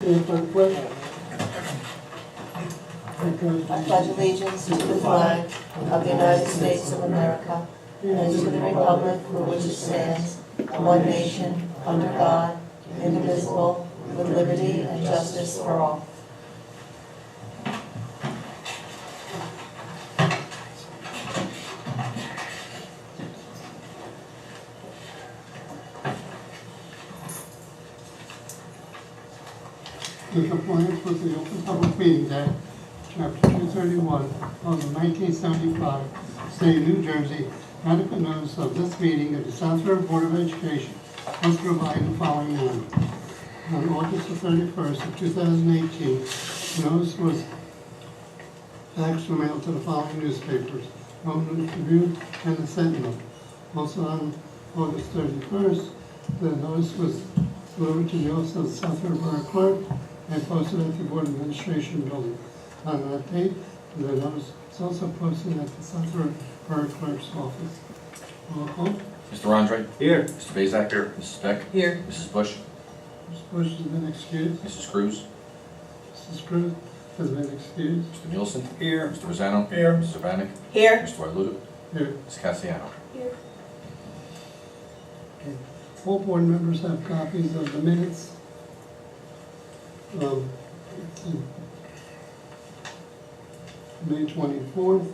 I pledge allegiance to the flag of the United States of America and to the republic for which it stands, one nation, under God, indivisible, with liberty and justice for all. In compliance with the Open Public Meetings Act, Chapter 231 of the 1975 State of New Jersey, adequate notice of this meeting of the South River Board of Education was provided the following morning. On August the 31st of 2018, notice was actually mailed to the following newspapers, Rome News Tribune and the Sentinel. Also on August 31st, the notice was delivered to the office of the South River Borough Clerk and posted at the Board of Administration building. On that date, the notice is also posted at the South River Borough Clerk's office. Roll call. Mr. Andre? Here. Mr. Bazak? Here. Mrs. Beck? Here. Mrs. Bush? Mr. Bush has been excused. Mrs. Cruz? Mrs. Cruz has been excused. Mr. Nielsen? Here. Mr. Rosanno? Here. Mr. Vanek? Here. Mr. Wailuda? Here. Ms. Cassiano? Here. Okay. All board members have copies of the minutes. May 24th,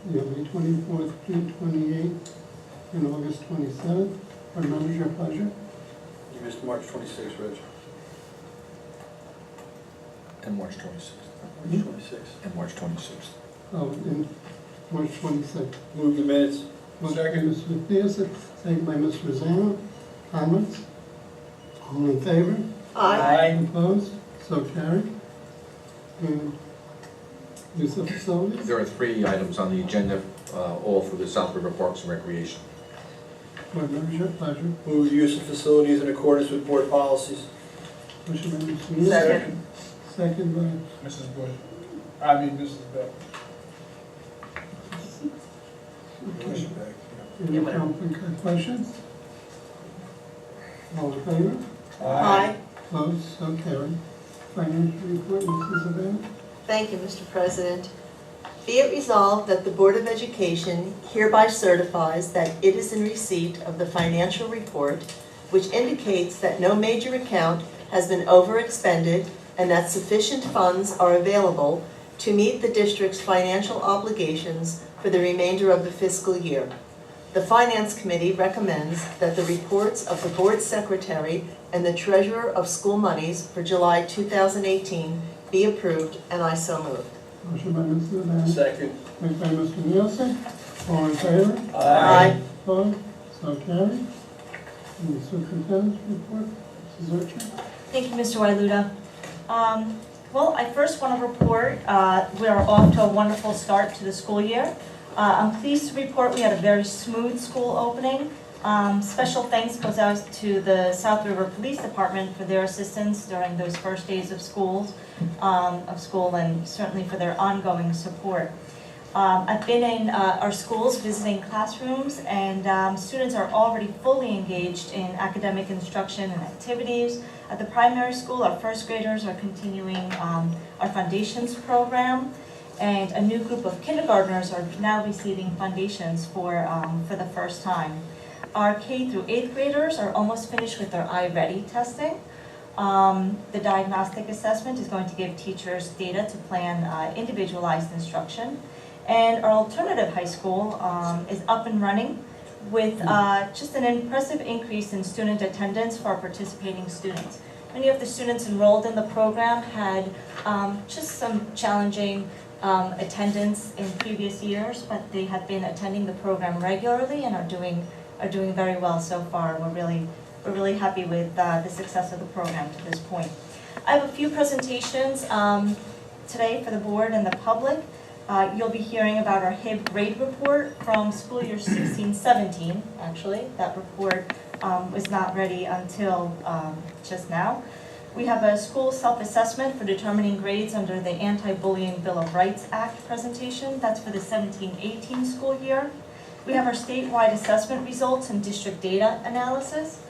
May 24th, June 28th, and August 27th. Board members, your pleasure. You missed March 26th, Reg. And March 26th. March 26th. And March 26th. And March 26th. Move the minutes. Motion by Mr. McPherson, second by Mr. Rosanno. Comments? All in favor? Aye. Opposed? So carried. And use of facilities? There are 3 items on the agenda, all for the South River Parks and Recreation. Board members, your pleasure. Move the use of facilities in accordance with board policies. Motion by Mr. Nielsen. Second. Second by Mrs. Bush. Mrs. Beck. Okay. Any questions? All in favor? Aye. Opposed? So carried. Financial report, Mrs. Savannah? Thank you, Mr. President. Be it resolved that the Board of Education hereby certifies that it is in receipt of the financial report, which indicates that no major account has been overexpended and that sufficient funds are available to meet the district's financial obligations for the remainder of the fiscal year. The Finance Committee recommends that the reports of the Board Secretary and the Treasurer of School Monies for July 2018 be approved, and I so move. Motion by Mrs. Savannah. Second. Second by Mr. Nielsen. All in favor? Aye. Opposed? So carried. And the superintendent's report, Mrs. Archer? Thank you, Mr. Wailuda. Well, I first want to report we are off to a wonderful start to the school year. I'm pleased to report we had a very smooth school opening. Special thanks goes out to the South River Police Department for their assistance during those first days of school, and certainly for their ongoing support. I've been in our schools visiting classrooms, and students are already fully engaged in academic instruction and activities. At the primary school, our first graders are continuing our Foundations program, and a new group of kindergartners are now receiving foundations for the first time. Our K through 8th graders are almost finished with their iReady testing. The diagnostic assessment is going to give teachers data to plan individualized instruction. And our alternative high school is up and running with just an impressive increase in student attendance for our participating students. Many of the students enrolled in the program had just some challenging attendance in previous years, but they have been attending the program regularly and are doing very well so far. We're really happy with the success of the program to this point. I have a few presentations today for the board and the public. You'll be hearing about our HIB grade report from school year 16-17, actually. That report was not ready until just now. We have a school self-assessment for determining grades under the Anti-Bullying Bill of Rights Act presentation. That's for the 17-18 school year. We have our statewide assessment results and district data analysis.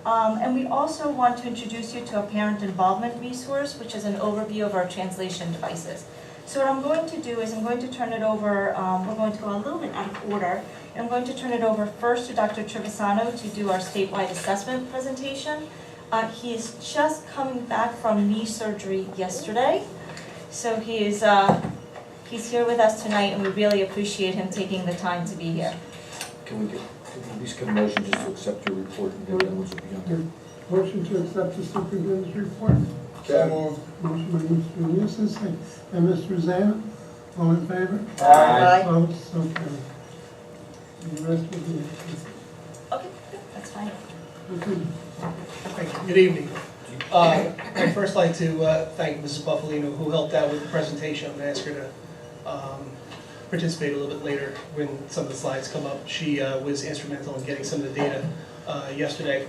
And we also want to introduce you to a parent involvement resource, which is an overview of our translation devices. So what I'm going to do is I'm going to turn it over, we're going to go a little bit out of order. And I'm going to turn it over first to Dr. Trevisano to do our statewide assessment presentation. He is just coming back from knee surgery yesterday. So he's here with us tonight, and we really appreciate him taking the time to be here. Can we at least get a motion just to accept your report and then we'll be on. Motion to accept the superintendent's report. So moved. Motion by Mr. Newsom, second by Mr. Zana. All in favor? Aye. Opposed? So carried. And the rest will be. Okay, good, that's fine. Okay. Thank you. Good evening. I'd first like to thank Mrs. Buffalino, who helped out with the presentation. I'm going to ask her to participate a little bit later when some of the slides come up. She was instrumental in getting some of the data yesterday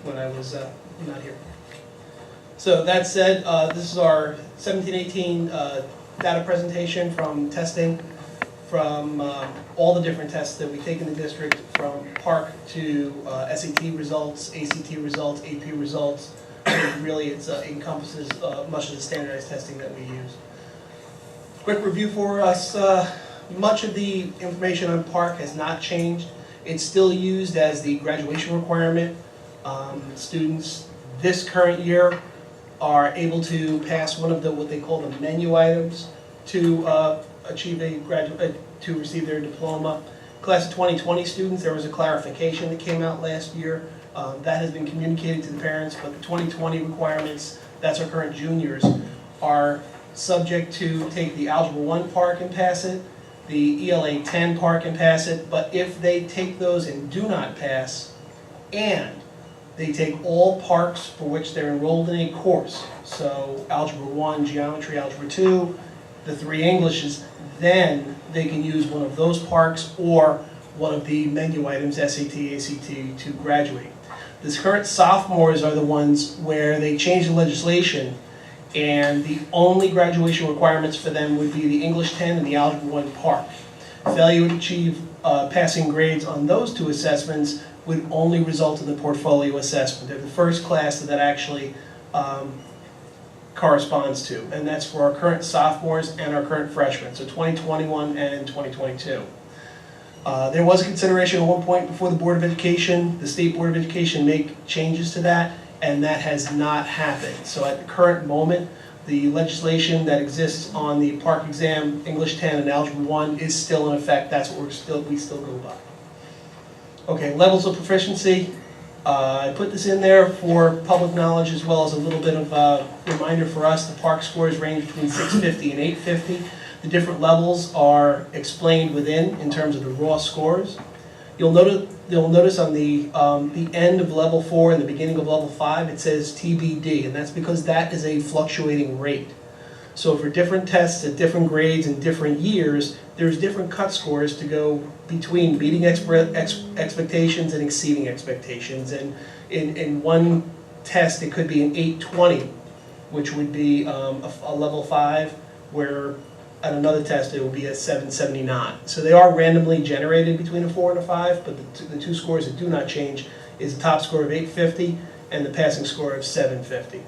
when I was not here. So that said, this is our 17-18 data presentation from testing, from all the different tests that we take in the district, from PARC to SAT results, ACT results, AP results. And really, it encompasses much of the standardized testing that we use. Quick review for us. Much of the information on PARC has not changed. It's still used as the graduation requirement. Students this current year are able to pass one of the what they call the menu items to achieve to receive their diploma. Class of 2020 students, there was a clarification that came out last year. That has been communicated to the parents, but the 2020 requirements, that's our current juniors, are subject to take the Algebra 1 PARC and pass it, the ELA 10 PARC and pass it, but if they take those and do not pass, and they take all PARCs for which they're enrolled in a course, so Algebra 1, Geometry, Algebra 2, the 3 Englishes, then they can use one of those PARCs or one of the menu items, SAT, ACT, to graduate. The current sophomores are the ones where they changed the legislation, and the only graduation requirements for them would be the English 10 and the Algebra 1 PARC. Failure to achieve passing grades on those 2 assessments would only result in the portfolio assessment. They're the first class that actually corresponds to, and that's for our current sophomores and our current freshmen, so 2021 and 2022. There was a consideration at one point before the Board of Education, the State Board of Education, make changes to that, and that has not happened. So at the current moment, the legislation that exists on the PARC exam, English 10 and Algebra 1, is still in effect. That's what we still go by. Okay, levels of proficiency. I put this in there for public knowledge as well as a little bit of a reminder for us. The PARC scores range between 650 and 850. The different levels are explained within in terms of the raw scores. You'll notice on the end of level 4 and the beginning of level 5, it says TBD, and that's because that is a fluctuating rate. So for different tests at different grades and different years, there's different cut scores to go between meeting expectations and exceeding expectations. And in one test, it could be an 820, which would be a level 5, where at another test it would be a 779. So they are randomly generated between a 4 and a 5, but the 2 scores that do not change is the top score of 850 and the passing score of 750.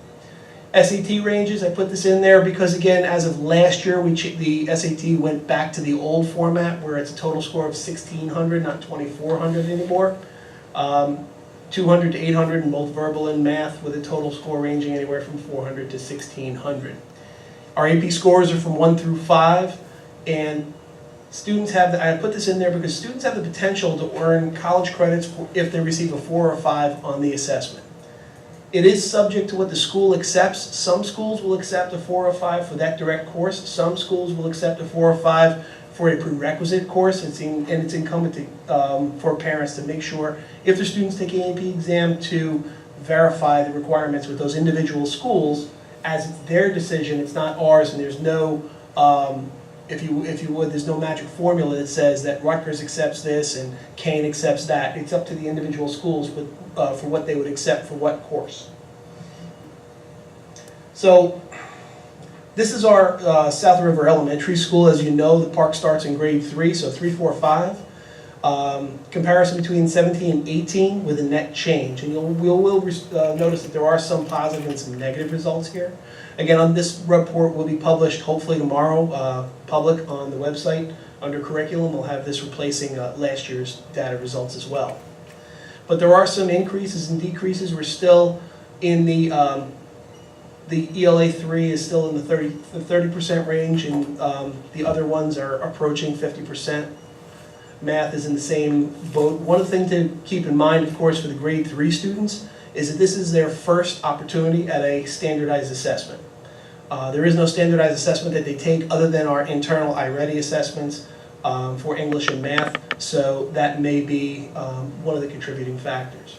SAT ranges, I put this in there because, again, as of last year, the SAT went back to the old format where it's a total score of 1,600, not 2,400 anymore. 200 to 800 in both verbal and math, with a total score ranging anywhere from 400 to 1,600. Our AP scores are from 1 through 5, and students have, I put this in there because students have the potential to earn college credits if they receive a 4 or 5 on the assessment. It is subject to what the school accepts. Some schools will accept a 4 or 5 for that direct course. Some schools will accept a 4 or 5 for a prerequisite course. It's incumbent for parents to make sure, if their students take an AP exam, to verify the requirements with those individual schools, as it's their decision, it's not ours, and there's no, if you would, there's no magic formula that says that Rutgers accepts this and Kane accepts that. It's up to the individual schools for what they would accept for what course. So this is our South River Elementary School. As you know, the PARC starts in grade 3, so 3, 4, 5. Comparison between 17 and 18 with a net change. And we'll notice that there are some positive and some negative results here. Again, this report will be published hopefully tomorrow, public on the website under curriculum. We'll have this replacing last year's data results as well. But there are some increases and decreases. We're still in the ELA 3 is still in the 30% range, and the other ones are approaching 50%. Math is in the same boat. One of the things to keep in mind, of course, for the grade 3 students is that this is their first opportunity at a standardized assessment. There is no standardized assessment that they take other than our internal iReady assessments for English and math, so that may be one of the contributing factors.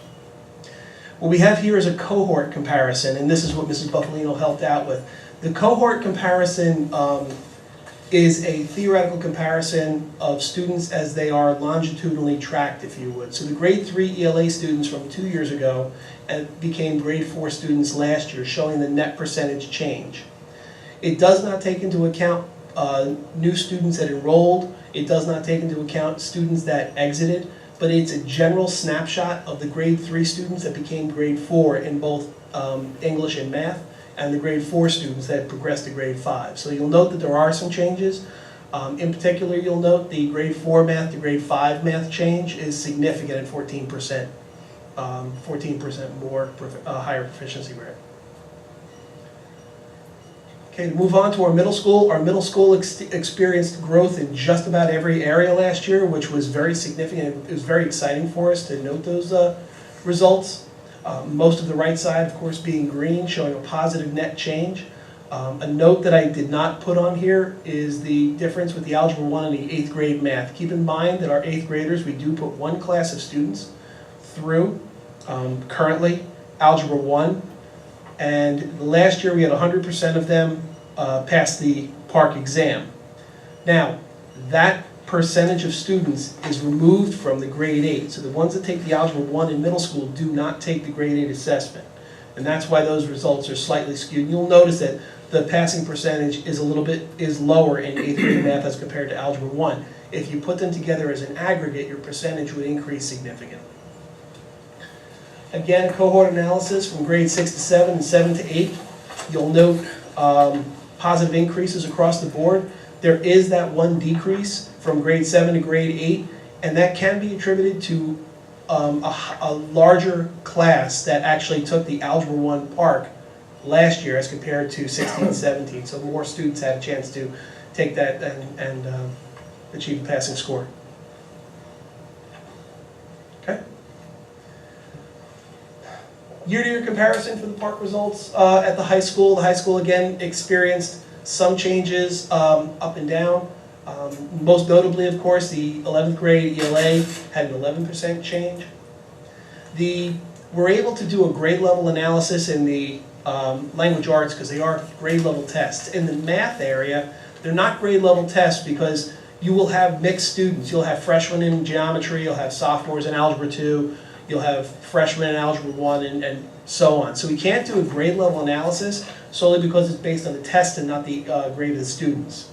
What we have here is a cohort comparison, and this is what Mrs. Buffalino helped out with. The cohort comparison is a theoretical comparison of students as they are longitudinally tracked, if you would. So the grade 3 ELA students from 2 years ago became grade 4 students last year, showing the net percentage change. It does not take into account new students that enrolled. It does not take into account students that exited, but it's a general snapshot of the grade 3 students that became grade 4 in both English and math, and the grade 4 students that progressed to grade 5. So you'll note that there are some changes. In particular, you'll note the grade 4 math to grade 5 math change is significant at 14%. 14% more higher proficiency rate. Okay, to move on to our middle school. Our middle school experienced growth in just about every area last year, which was very significant. It was very exciting for us to note those results. Most of the right side, of course, being green, showing a positive net change. A note that I did not put on here is the difference with the Algebra 1 and the 8th grade math. Keep in mind that our 8th graders, we do put one class of students through currently Algebra 1. And last year we had 100% of them pass the PARCC exam. Now, that percentage of students is removed from the grade 8. So the ones that take the Algebra 1 in middle school do not take the grade 8 assessment. And that's why those results are slightly skewed. You'll notice that the passing percentage is lower in 8th grade math as compared to Algebra 1. If you put them together as an aggregate, your percentage would increase significantly. Again, cohort analysis from grade 6 to 7 and 7 to 8. You'll note positive increases across the board. There is that one decrease from grade 7 to grade 8, and that can be attributed to a larger class that actually took the Algebra 1 PARCC last year as compared to 16 and 17. So more students had a chance to take that and achieve a passing score. Okay. Year-to-year comparison for the PARCC results at the high school. The high school, again, experienced some changes up and down. Most notably, of course, the 11th grade ELA had an 11% change. We're able to do a grade level analysis in the language arts because they are grade level tests. In the math area, they're not grade level tests because you will have mixed students. You'll have freshmen in geometry, you'll have sophomores in Algebra 2, you'll have freshmen in Algebra 1, and so on. So we can't do a grade level analysis solely because it's based on the test and not the grade of the students.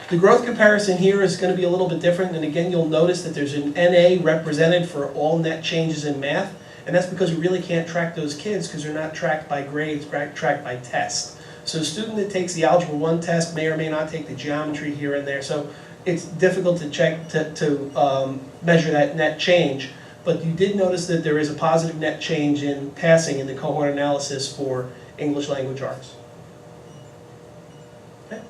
The growth comparison here is going to be a little bit different, and again you'll notice that there's an NA represented for all net changes in math, and that's because we really can't track those kids because they're not tracked by grades, tracked by tests. So a student that takes the Algebra 1 test may or may not take the geometry here and there, so it's difficult to check to measure that net change, but you did notice that there is a positive net change in passing in the cohort analysis for English language arts. Okay.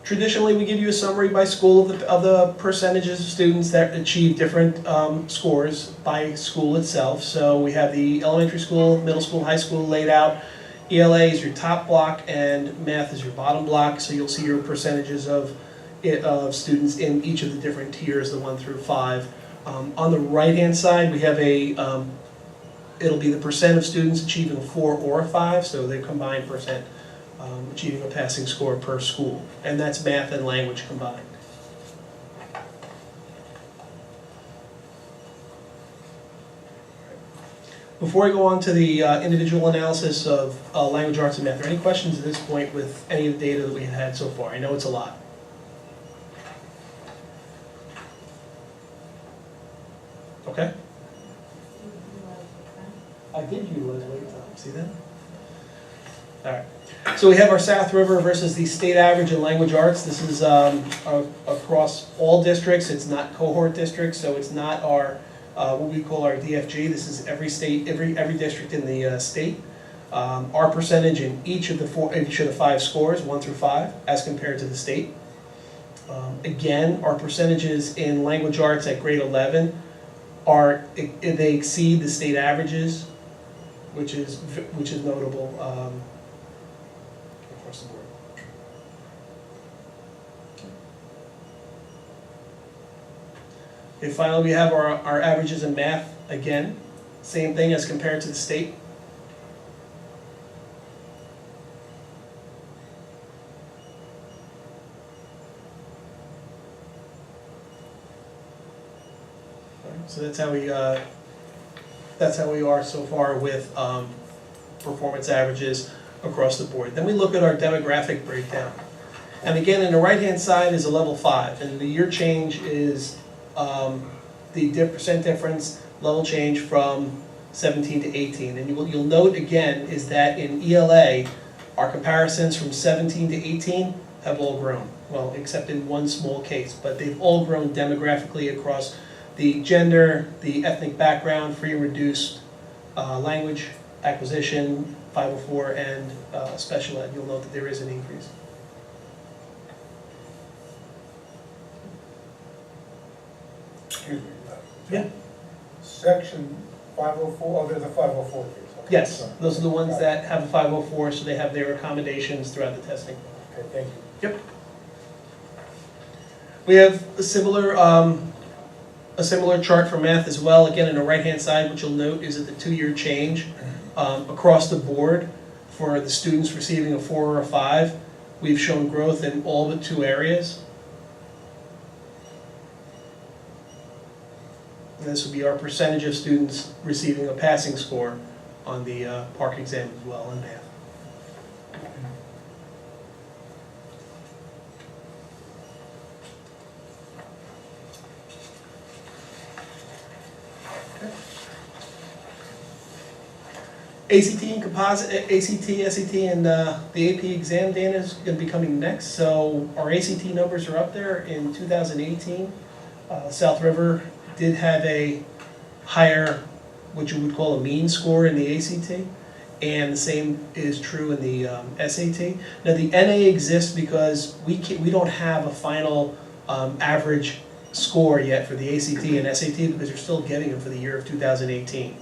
Traditionally, we give you a summary by school of the percentages of students that achieve different scores by school itself. So we have the elementary school, middle school, high school laid out. ELA is your top block and math is your bottom block, so you'll see your percentages of students in each of the different tiers, the 1 through 5. On the right-hand side, we have it'll be the percent of students achieving a 4 or a 5, so the combined percent achieving a passing score per school, and that's math and language combined. Before I go on to the individual analysis of language arts and math, are there any questions at this point with any of the data that we had so far? I know it's a lot. I did utilize wait time, see that? All right, so we have our South River versus the state average in language arts. This is across all districts, it's not cohort districts, so it's not our, what we call our DFG. This is every state, every district in the state. Our percentage in each of the 5 scores, 1 through 5, as compared to the state. Again, our percentages in language arts at grade 11 they exceed the state averages, which is notable across the board. And finally, we have our averages in math. Again, same thing as compared to the state. So that's how we are so far with performance averages across the board. Then we look at our demographic breakdown. And again, in the right-hand side is a level 5, and the year change is the percent difference, level change from 17 to 18. And you'll note again is that in ELA, our comparisons from 17 to 18 have all grown. Well, except in one small case, but they've all grown demographically across the gender, the ethnic background, free and reduced language acquisition, 504, and special ed. You'll note that there is an increase. Excuse me. Yeah. Section 504, there's a 504 case. Okay, Yes, sorry. those are the ones Got it. that have a 504, so they have their accommodations throughout the testing. Okay, thank you. Yep. We have a similar chart for math as well. Again, on the right-hand side, what you'll note is that the 2-year change across the board for the students receiving a 4 or a 5, we've shown growth in all but 2 areas. And this would be our percentage of students receiving a passing score on the PARCC exam as well in math. ACT and composite, ACT, SAT, and the AP exam data is going to be coming next. So our ACT numbers are up there. In 2018, South River did have a higher, what you would call a mean score in the ACT, and the same is true in the SAT. Now the NA exists because we don't have a final average score yet for the ACT and SAT because they're still getting them for the year of 2018.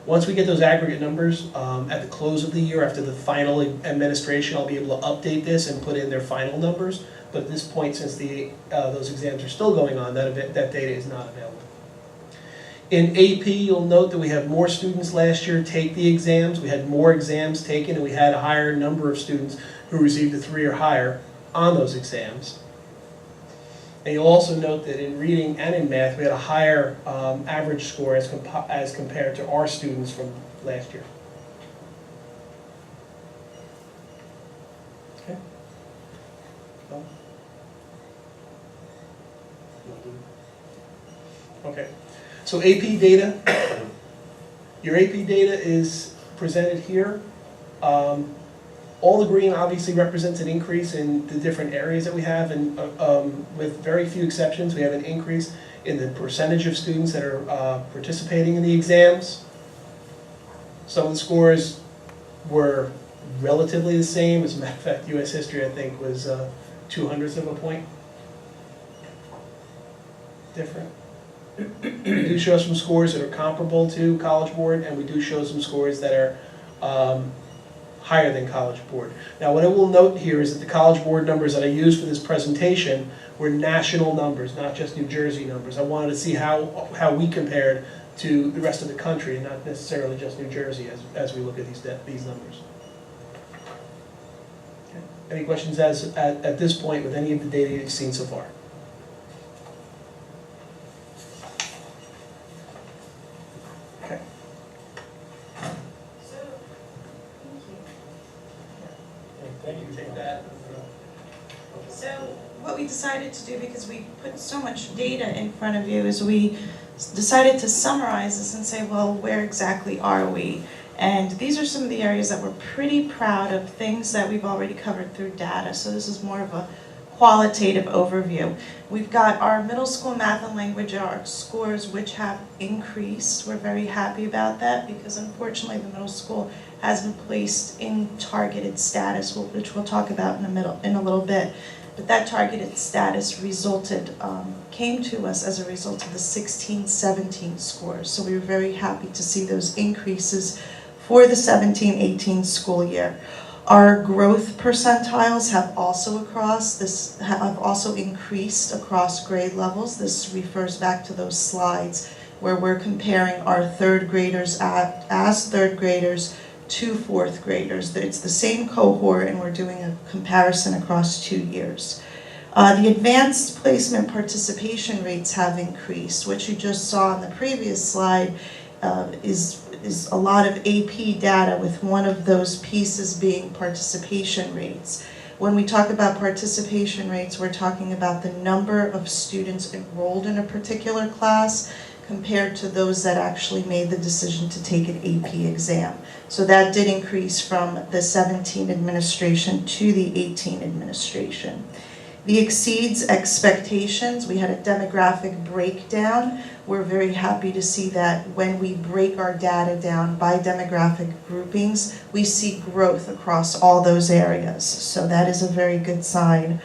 Once we get those aggregate numbers at the close of the year, after the final administration, I'll be able to update this and put in their final numbers. But at this point, since those exams are still going on, that data is not available. In AP, you'll note that we have more students last year take the exams. We had more exams taken, and we had a higher number of students who received a 3 or higher on those exams. And you'll also note that in reading and in math, we had a higher average score as compared to our students from last year. Okay. No? Okay. So AP data. Your AP data is presented here. All the green obviously represents an increase in the different areas that we have, and with very few exceptions, we have an increase in the percentage of students that are participating in the exams. Some of the scores were relatively the same. As a matter of fact, U.S. history, I think, was 0.02 of a point different. We do show some scores that are comparable to College Board, and we do show some scores that are higher than College Board. Now, what I will note here is that the College Board numbers that I used for this presentation were national numbers, not just New Jersey numbers. I wanted to see how we compared to the rest of the country, and not necessarily just New Jersey as we look at these numbers. Okay. Any questions at this point with any of the data you've seen so far? Okay. Thank you. Take that. So what we decided to do, because we put so much data in front of you, is we decided to summarize this and say, well, where exactly are we? And these are some of the areas that we're pretty proud of, things that we've already covered through data. So this is more of a qualitative overview. We've got our middle school math and language arts scores, which have increased. We're very happy about that because unfortunately the middle school has been placed in targeted status, which we'll talk about in a little bit. But that targeted status came to us as a result of the 16-17 scores. So we were very happy to see those increases for the 17-18 school year. Our growth percentiles have also increased across grade levels. This refers back to those slides where we're comparing our third graders as third graders to fourth graders. It's the same cohort and we're doing a comparison across 2 years. The advanced placement participation rates have increased. What you just saw on the previous slide is a lot of AP data with one of those pieces being participation rates. When we talk about participation rates, we're talking about the number of students enrolled in a particular class compared to those that actually made the decision to take an AP exam. So that did increase from the 17 administration to the 18 administration. The exceeds expectations. We had a demographic breakdown. We're very happy to see that when we break our data down by demographic groupings, we see growth across all those areas. So that is a very good sign.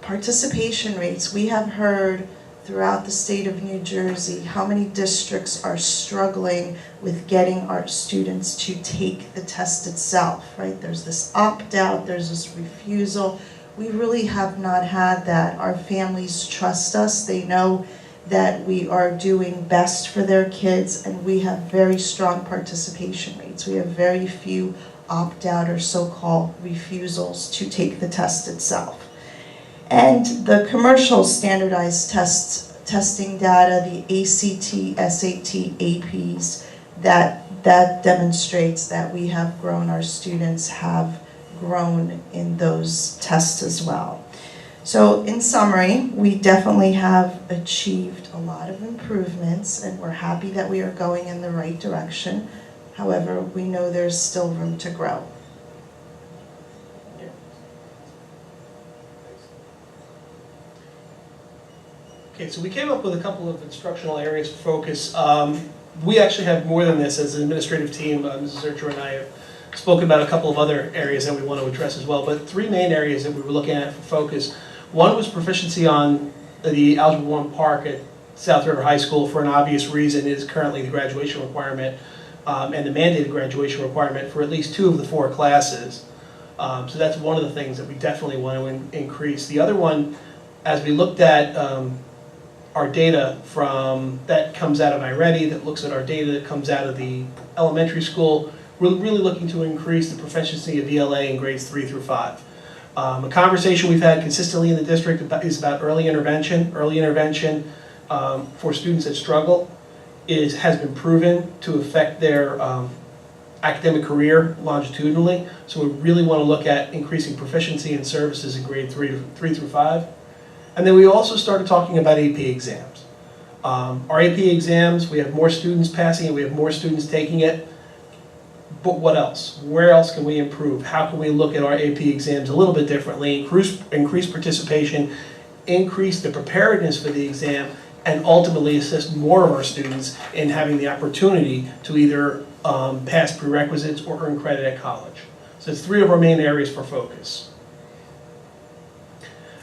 Participation rates. We have heard throughout the state of New Jersey how many districts are struggling with getting our students to take the test itself, right? There's this opt-out, there's this refusal. We really have not had that. Our families trust us. They know that we are doing best for their kids, and we have very strong participation rates. We have very few opt-out or so-called refusals to take the test itself. And the commercial standardized testing data, the ACT, SAT, APs, that demonstrates that we have grown, our students have grown in those tests as well. So in summary, we definitely have achieved a lot of improvements and we're happy that we are going in the right direction. However, we know there's still room to grow. Okay, so we came up with a couple of instructional areas for focus. We actually have more than this as an administrative team. Mrs. Zurcher and I have spoken about a couple of other areas that we want to address as well, but 3 main areas that we were looking at for focus. One was proficiency on the Algebra 1 Park at South River High School. For an obvious reason, is currently the graduation requirement and the mandated graduation requirement for at least 2 of the 4 classes. So that's one of the things that we definitely want to increase. The other one, as we looked at our data from that comes out of iReady, that looks at our data that comes out of the elementary school, we're really looking to increase the proficiency of ELA in grades 3 through 5. A conversation we've had consistently in the district is about early intervention. Early intervention for students that struggle has been proven to affect their academic career longitudinally. So we really want to look at increasing proficiency in services in grade 3 through 5. And then we also started talking about AP exams. Our AP exams, we have more students passing it, we have more students taking it. But what else? Where else can we improve? How can we look at our AP exams a little bit differently, increase participation, increase the preparedness for the exam, and ultimately assist more of our students in having the opportunity to either pass prerequisites or earn credit at college. So it's 3 of our main areas for focus.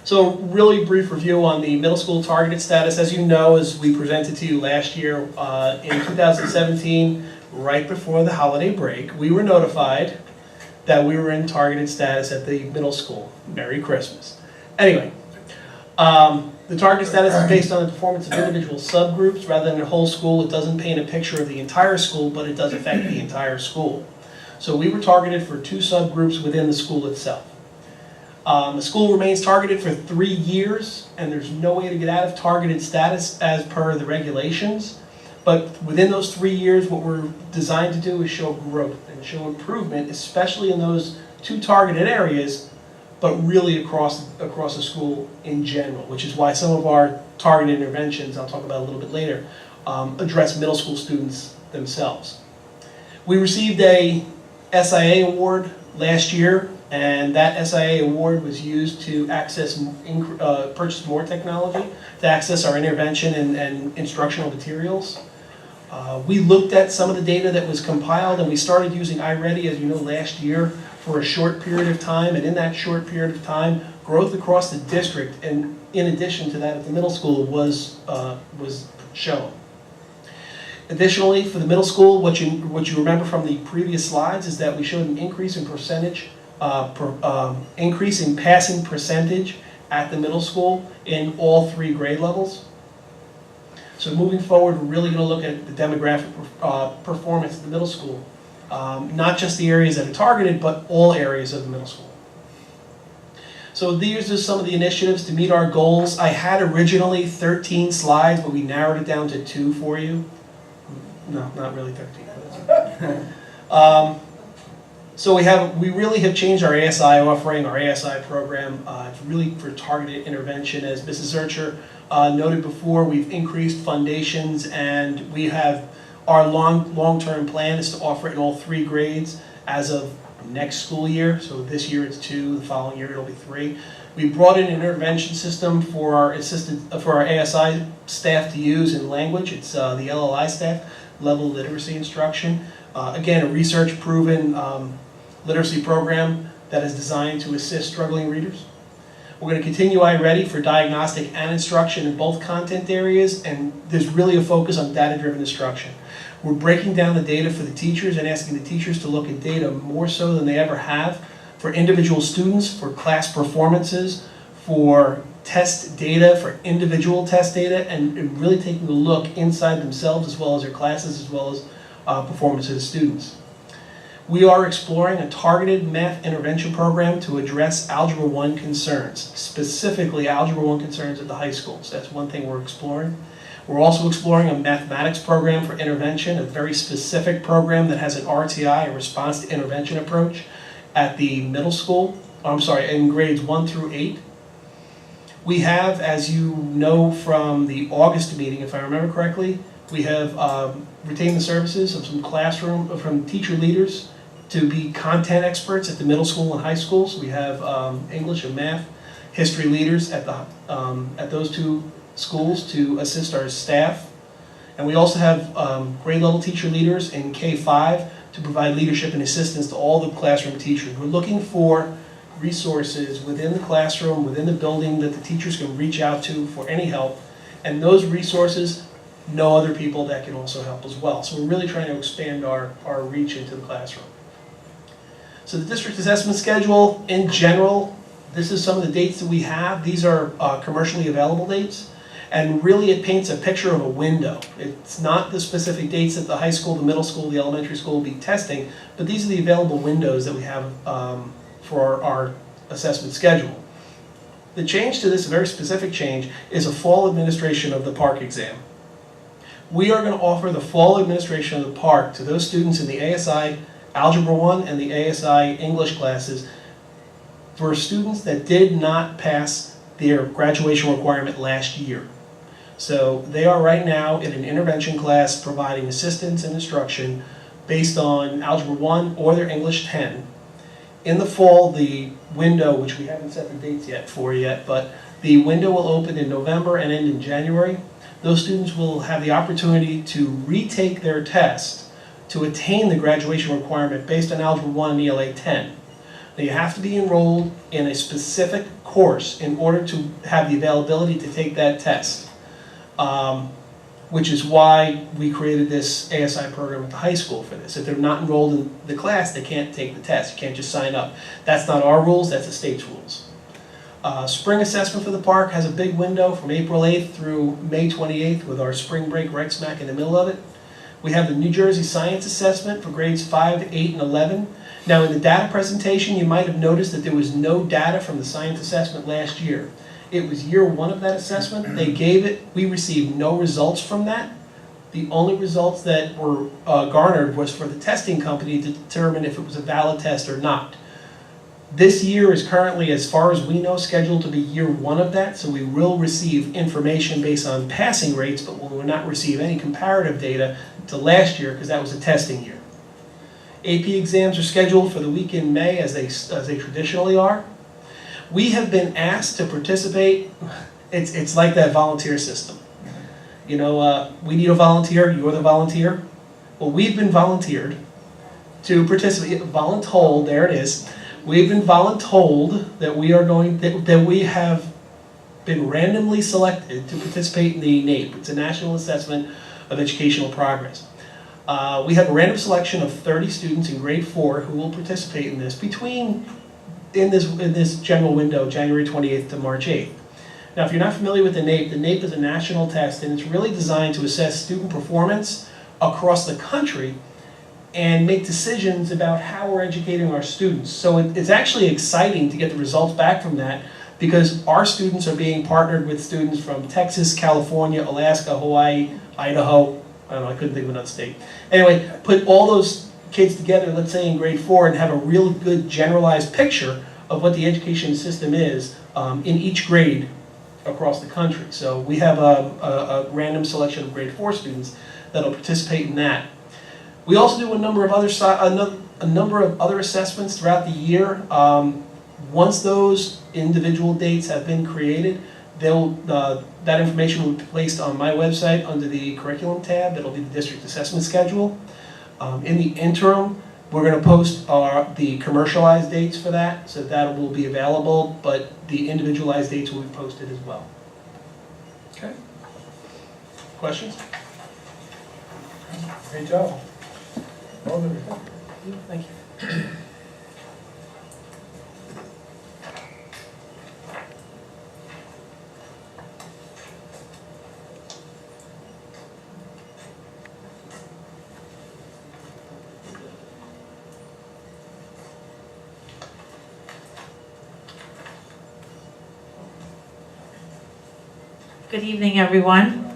So really brief review on the middle school targeted status. As you know, as we presented to you last year in 2017, right before the holiday break, we were notified that we were in targeted status at the middle school. Merry Christmas. Anyway, the targeted status is based on the performance of individual subgroups rather than the whole school. It doesn't paint a picture of the entire school, but it does affect the entire school. So we were targeted for 2 subgroups within the school itself. The school remains targeted for 3 years, and there's no way to get out of targeted status as per the regulations. But within those 3 years, what we're designed to do is show growth and show improvement, especially in those 2 targeted areas, but really across the school in general, which is why some of our targeted interventions, I'll talk about a little bit later, address middle school students themselves. We received a SIA award last year, and that SIA award was used to purchase more technology, to access our intervention and instructional materials. We looked at some of the data that was compiled, and we started using iReady, as you know, last year for a short period of time, and in that short period of time, growth across the district, and in addition to that at the middle school, was shown. Additionally, for the middle school, what you remember from the previous slides is that we showed an increase in percentage, increase in passing percentage at the middle school in all 3 grade levels. So moving forward, we're really going to look at the demographic performance at the middle school. Not just the areas that are targeted, but all areas of the middle school. So these are some of the initiatives to meet our goals. I had originally 13 slides, but we narrowed it down to 2 for you. No, not really 13. So we really have changed our ASI offering, our ASI program. It's really for targeted intervention. As Mrs. Zurcher noted before, we've increased foundations, and we have our long-term plan is to offer it in all 3 grades as of next school year. So this year it's 2, the following year it'll be 3. We brought in an intervention system for our ASI staff to use in language. It's the LLI staff, level literacy instruction. Again, a research-proven literacy program that is designed to assist struggling readers. We're going to continue iReady for diagnostic and instruction in both content areas, and there's really a focus on data-driven instruction. We're breaking down the data for the teachers and asking the teachers to look at data more so than they ever have for individual students, for class performances, for test data, for individual test data, and really taking a look inside themselves as well as their classes, as well as performance of the students. We are exploring a targeted math intervention program to address Algebra 1 concerns, specifically Algebra 1 concerns at the high schools. That's one thing we're exploring. We're also exploring a mathematics program for intervention, a very specific program that has an RTI, a response to intervention approach, at the middle school, in grades 1 through 8. We have, as you know from the August meeting, if I remember correctly, we have retained the services of from teacher leaders to be content experts at the middle school and high schools. We have English and math history leaders at those 2 schools to assist our staff. And we also have grade level teacher leaders in K-5 to provide leadership and assistance to all the classroom teachers. We're looking for resources within the classroom, within the building, that the teachers can reach out to for any help. And those resources know other people that can also help as well. So we're really trying to expand our reach into the classroom. So the district assessment schedule, in general, this is some of the dates that we have. These are commercially available dates. And really it paints a picture of a window. It's not the specific dates that the high school, the middle school, the elementary school will be testing, but these are the available windows that we have for our assessment schedule. The change to this, a very specific change, is a fall administration of the PARCC exam. We are going to offer the fall administration of the PARCC to those students in the ASI Algebra 1 and the ASI English classes for students that did not pass their graduation requirement last year. So they are right now in an intervention class providing assistance and instruction based on Algebra 1 or their English 10. In the fall, the window, which we haven't set the dates yet, but the window will open in November and end in January. Those students will have the opportunity to retake their test to attain the graduation requirement based on Algebra 1 and ELA 10. Now you have to be enrolled in a specific course in order to have the availability to take that test, which is why we created this ASI program at the high school for this. If they're not enrolled in the class, they can't take the test. You can't just sign up. That's not our rules, that's the state's rules. Spring assessment for the PARCC has a big window from April 8th through May 28th with our spring break right smack in the middle of it. We have the New Jersey Science Assessment for grades 5, 8, and 11. Now in the data presentation, you might have noticed that there was no data from the science assessment last year. It was year 1 of that assessment. They gave it, we received no results from that. The only results that were garnered was for the testing company to determine if it was a valid test or not. This year is currently, as far as we know, scheduled to be year 1 of that, so we will receive information based on passing rates, but we will not receive any comparative data to last year because that was a testing year. AP exams are scheduled for the week in May as they traditionally are. We have been asked to participate. It's like that volunteer system. You know, we need a volunteer, you're the volunteer. Well, we've been volunteered to participate, voluntold, there it is. We've been voluntold that that we have been randomly selected to participate in the NAEP. It's a National Assessment of Educational Progress. We have a random selection of 30 students in grade 4 who will participate in this in this general window, January 28th to March 8th. Now, if you're not familiar with the NAEP is a national test, and it's really designed to assess student performance across the country and make decisions about how we're educating our students. So it's actually exciting to get the results back from that, because our students are being partnered with students from Texas, California, Alaska, Hawaii, Idaho. I don't know, I couldn't think of another state. Anyway, put all those kids together, let's say in grade 4, and have a really good generalized picture of what the education system is in each grade across the country. So we have a random selection of grade 4 students that'll participate in that. We also do a number of other assessments throughout the year. Once those individual dates have been created, that information will be placed on my website under the curriculum tab. That'll be the district assessment schedule. In the interim, we're going to post the commercialized dates for that, so that will be available, but the individualized dates will be posted as well. Okay? Questions? Great job. Well done. Thank you. Good evening, everyone.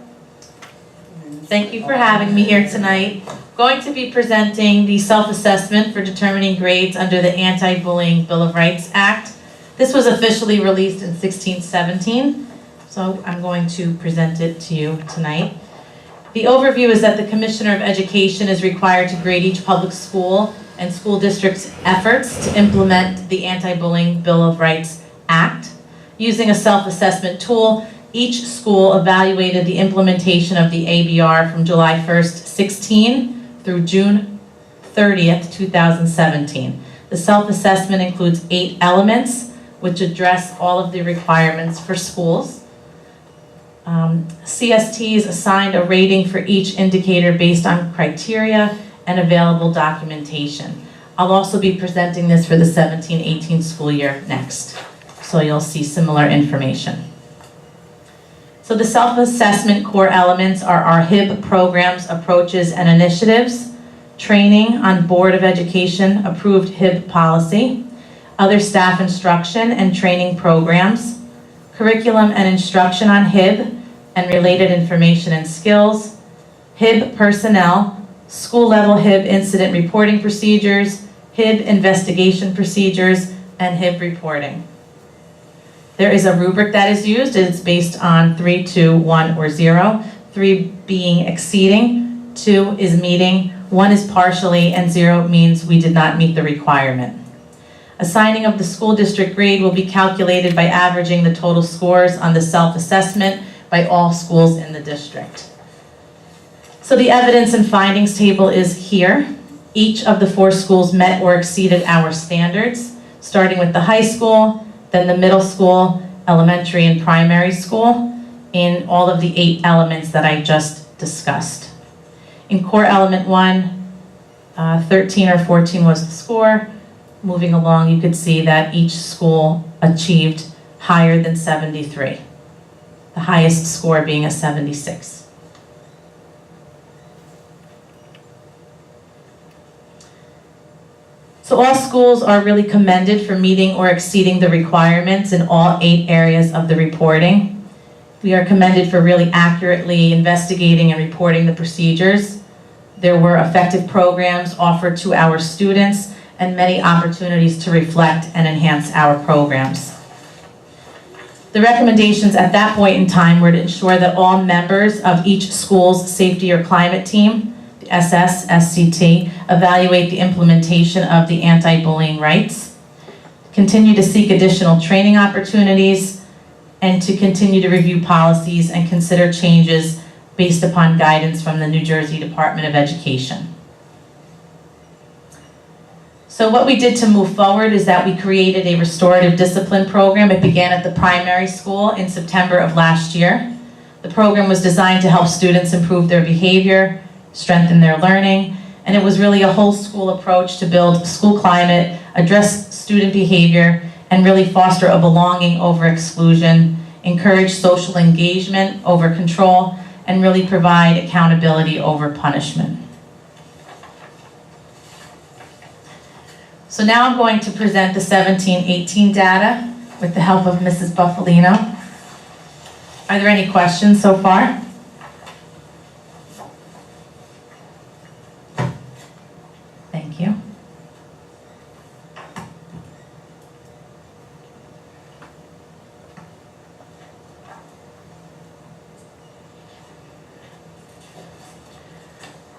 Thank you for having me here tonight. Going to be presenting the self-assessment for determining grades under the Anti-Bullying Bill of Rights Act. This was officially released in 1617, so I'm going to present it to you tonight. The overview is that the Commissioner of Education is required to grade each public school and school district's efforts to implement the Anti-Bullying Bill of Rights Act. Using a self-assessment tool, each school evaluated the implementation of the ABR from July 1st, 16 through June 30th, 2017. The self-assessment includes 8 elements which address all of the requirements for schools. CSTs assigned a rating for each indicator based on criteria and available documentation. I'll also be presenting this for the 17-18 school year next, so you'll see similar information. So the self-assessment core elements are our HIB programs, approaches, and initiatives, training on Board of Education approved HIB policy, other staff instruction and training programs, curriculum and instruction on HIB and related information and skills, HIB personnel, school-level HIB incident reporting procedures, HIB investigation procedures, and HIB reporting. There is a rubric that is used. It's based on 3, 2, 1, or 0. 3 being exceeding, 2 is meeting, 1 is partially, and 0 means we did not meet the requirement. Assigning of the school district grade will be calculated by averaging the total scores on the self-assessment by all schools in the district. So the evidence and findings table is here. Each of the 4 schools met or exceeded our standards, starting with the high school, then the middle school, elementary, and primary school in all of the 8 elements that I just discussed. In core element 1, 13 or 14 was the score. Moving along, you could see that each school achieved higher than 73, the highest score being a 76. So all schools are really commended for meeting or exceeding the requirements in all 8 areas of the reporting. We are commended for really accurately investigating and reporting the procedures. There were effective programs offered to our students, and many opportunities to reflect and enhance our programs. The recommendations at that point in time were to ensure that all members of each school's safety or climate team, the SS, SCT, evaluate the implementation of the anti-bullying rights, continue to seek additional training opportunities, and to continue to review policies and consider changes based upon guidance from the New Jersey Department of Education. So what we did to move forward is that we created a restorative discipline program. It began at the primary school in September of last year. The program was designed to help students improve their behavior, strengthen their learning, and it was really a whole school approach to build school climate, address student behavior, and really foster a belonging over exclusion, encourage social engagement over control, and really provide accountability over punishment. So now I'm going to present the 17-18 data with the help of Mrs. Buffalino. Are there any questions so far? Thank you.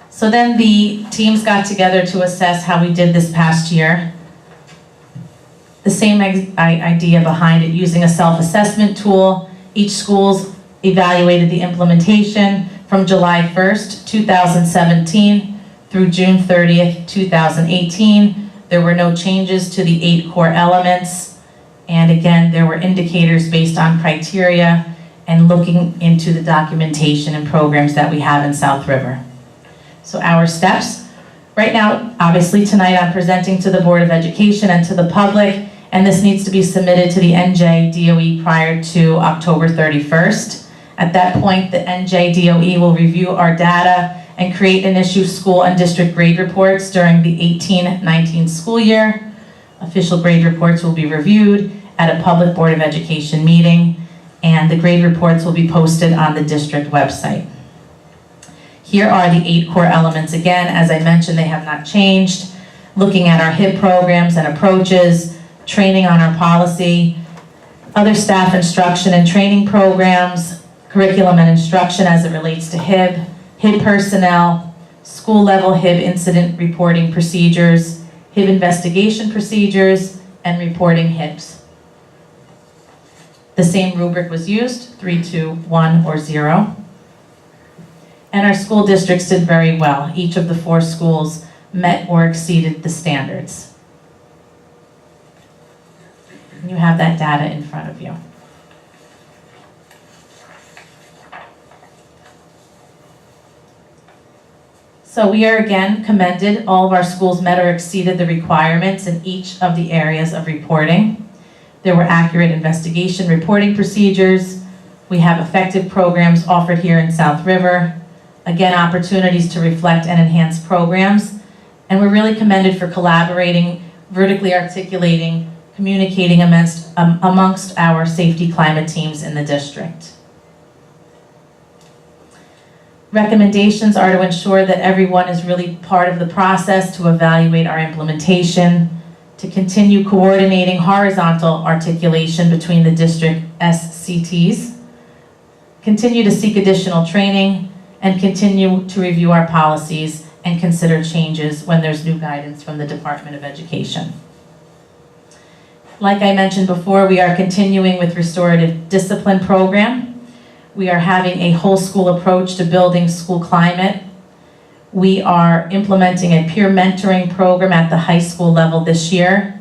So then the teams got together to assess how we did this past year. The same idea behind it, using a self-assessment tool. Each school's evaluated the implementation from July 1st, 2017 through June 30th, 2018. There were no changes to the 8 core elements. And again, there were indicators based on criteria and looking into the documentation and programs that we have in South River. So our steps, right now, obviously tonight I'm presenting to the Board of Education and to the public, and this needs to be submitted to the NJDOE prior to October 31st. At that point, the NJDOE will review our data and create and issue school and district grade reports during the 18-19 school year. Official grade reports will be reviewed at a public Board of Education meeting, and the grade reports will be posted on the district website. Here are the 8 core elements again. As I mentioned, they have not changed. Looking at our HIB programs and approaches, training on our policy, other staff instruction and training programs, curriculum and instruction as it relates to HIB, HIB personnel, school level HIB incident reporting procedures, HIB investigation procedures, and reporting HIBs. The same rubric was used, 3, 2, 1, or 0. And our school districts did very well. Each of the 4 schools met or exceeded the standards. You have that data in front of you. So we are again commended. All of our schools met or exceeded the requirements in each of the areas of reporting. There were accurate investigation reporting procedures. We have effective programs offered here in South River. Again, opportunities to reflect and enhance programs. And we're really commended for collaborating, vertically articulating, communicating amongst our safety climate teams in the district. Recommendations are to ensure that everyone is really part of the process to evaluate our implementation, to continue coordinating horizontal articulation between the district SCTs, continue to seek additional training, and continue to review our policies and consider changes when there's new guidance from the Department of Education. Like I mentioned before, we are continuing with restorative discipline program. We are having a whole school approach to building school climate. We are implementing a peer mentoring program at the high school level this year.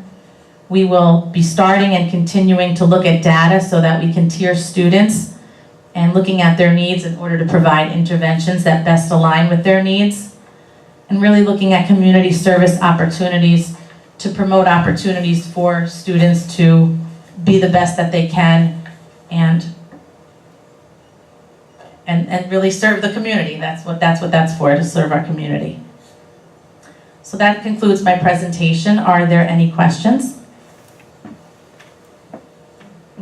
We will be starting and continuing to look at data so that we can tier students and looking at their needs in order to provide interventions that best align with their needs, and really looking at community service opportunities to promote opportunities for students to be the best that they can and really serve the community. That's what that's for, to serve our community. So that concludes my presentation. Are there any questions?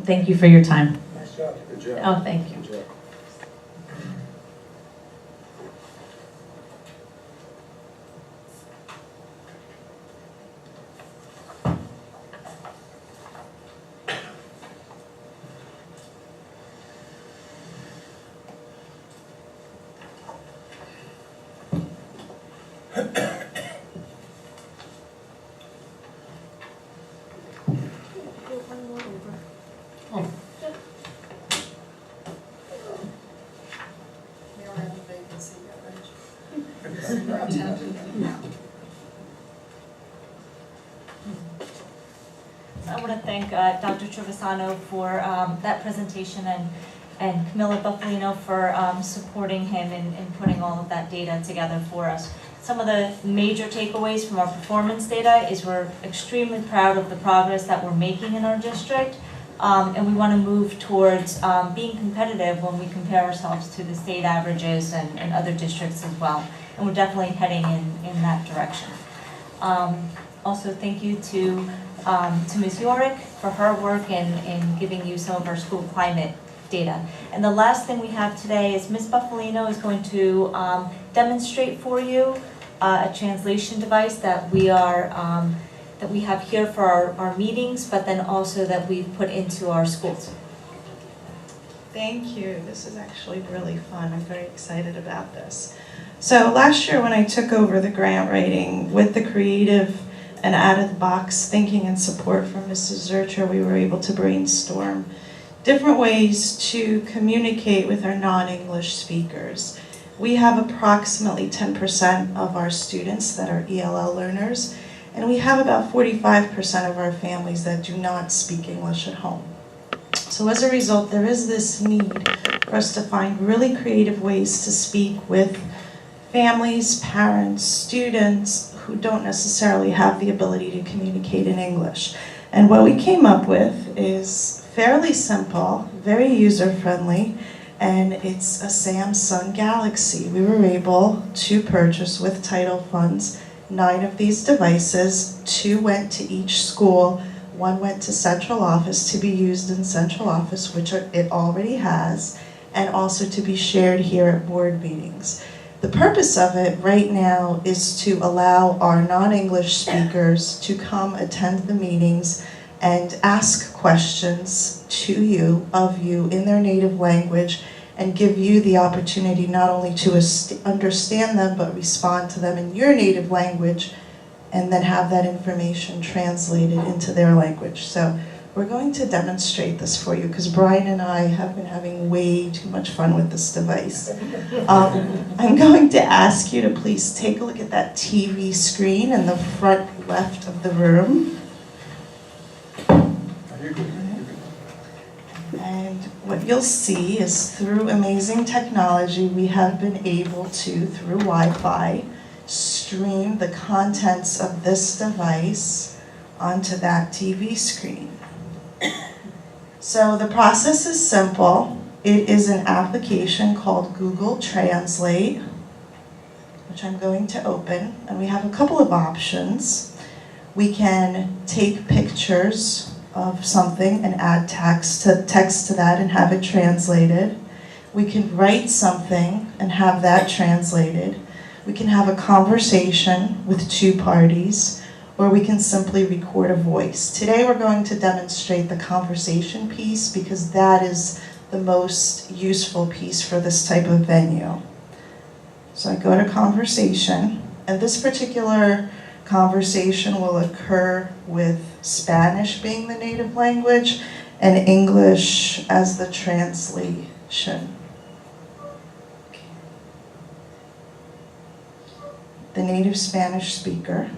Thank you for your time. Nice job. Good job. Oh, thank you. Good job. thank Dr. Trevisano for that presentation and Camilla Buffalino for supporting him in putting all of that data together for us. Some of the major takeaways from our performance data is we're extremely proud of the progress that we're making in our district, and we want to move towards being competitive when we compare ourselves to the state averages and other districts as well. And we're definitely heading in that direction. Also, thank you to Ms. Yorick for her work in giving you some of our school climate data. And the last thing we have today is Ms. Buffalino is going to demonstrate for you a translation device that we have here for our meetings, but then also that we've put into our schools. Thank you. This is actually really fun. I'm very excited about this. So last year when I took over the grant writing with the creative and out-of-the-box thinking and support from Mrs. Zurcher, we were able to brainstorm different ways to communicate with our non-English speakers. We have approximately 10% of our students that are ELL learners, and we have about 45% of our families that do not speak English at home. So as a result, there is this need for us to find really creative ways to speak with families, parents, students who don't necessarily have the ability to communicate in English. And what we came up with is fairly simple, very user-friendly, and it's a Samsung Galaxy. We were able to purchase with title funds 9 of these devices. 2 went to each school, 1 went to central office to be used in central office, which it already has, and also to be shared here at board meetings. The purpose of it right now is to allow our non-English speakers to come attend the meetings and ask questions to you, of you, in their native language, and give you the opportunity not only to understand them, but respond to them in your native language, and then have that information translated into their language. So we're going to demonstrate this for you, because Brian and I have been having way too much fun with this device. I'm going to ask you to please take a look at that TV screen in the front left of the room. And what you'll see is through amazing technology, we have been able to, through Wi-Fi, stream the contents of this device onto that TV screen. So the process is simple. It is an application called Google Translate, which I'm going to open, and we have a couple of options. We can take pictures of something and add text to that and have it translated. We can write something and have that translated. We can have a conversation with 2 parties, or we can simply record a voice. Today we're going to demonstrate the conversation piece because that is the most useful piece for this type of venue. So I go to conversation, and this particular conversation will occur with Spanish being the native language and English as the translation. The native Spanish speaker.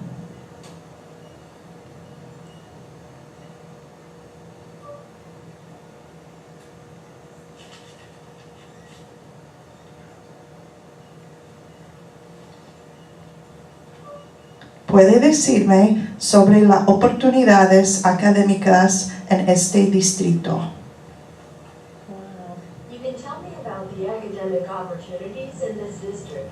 ¿Puede decirme sobre las oportunidades académicas en este distrito? You can tell me about the academic opportunities in this district.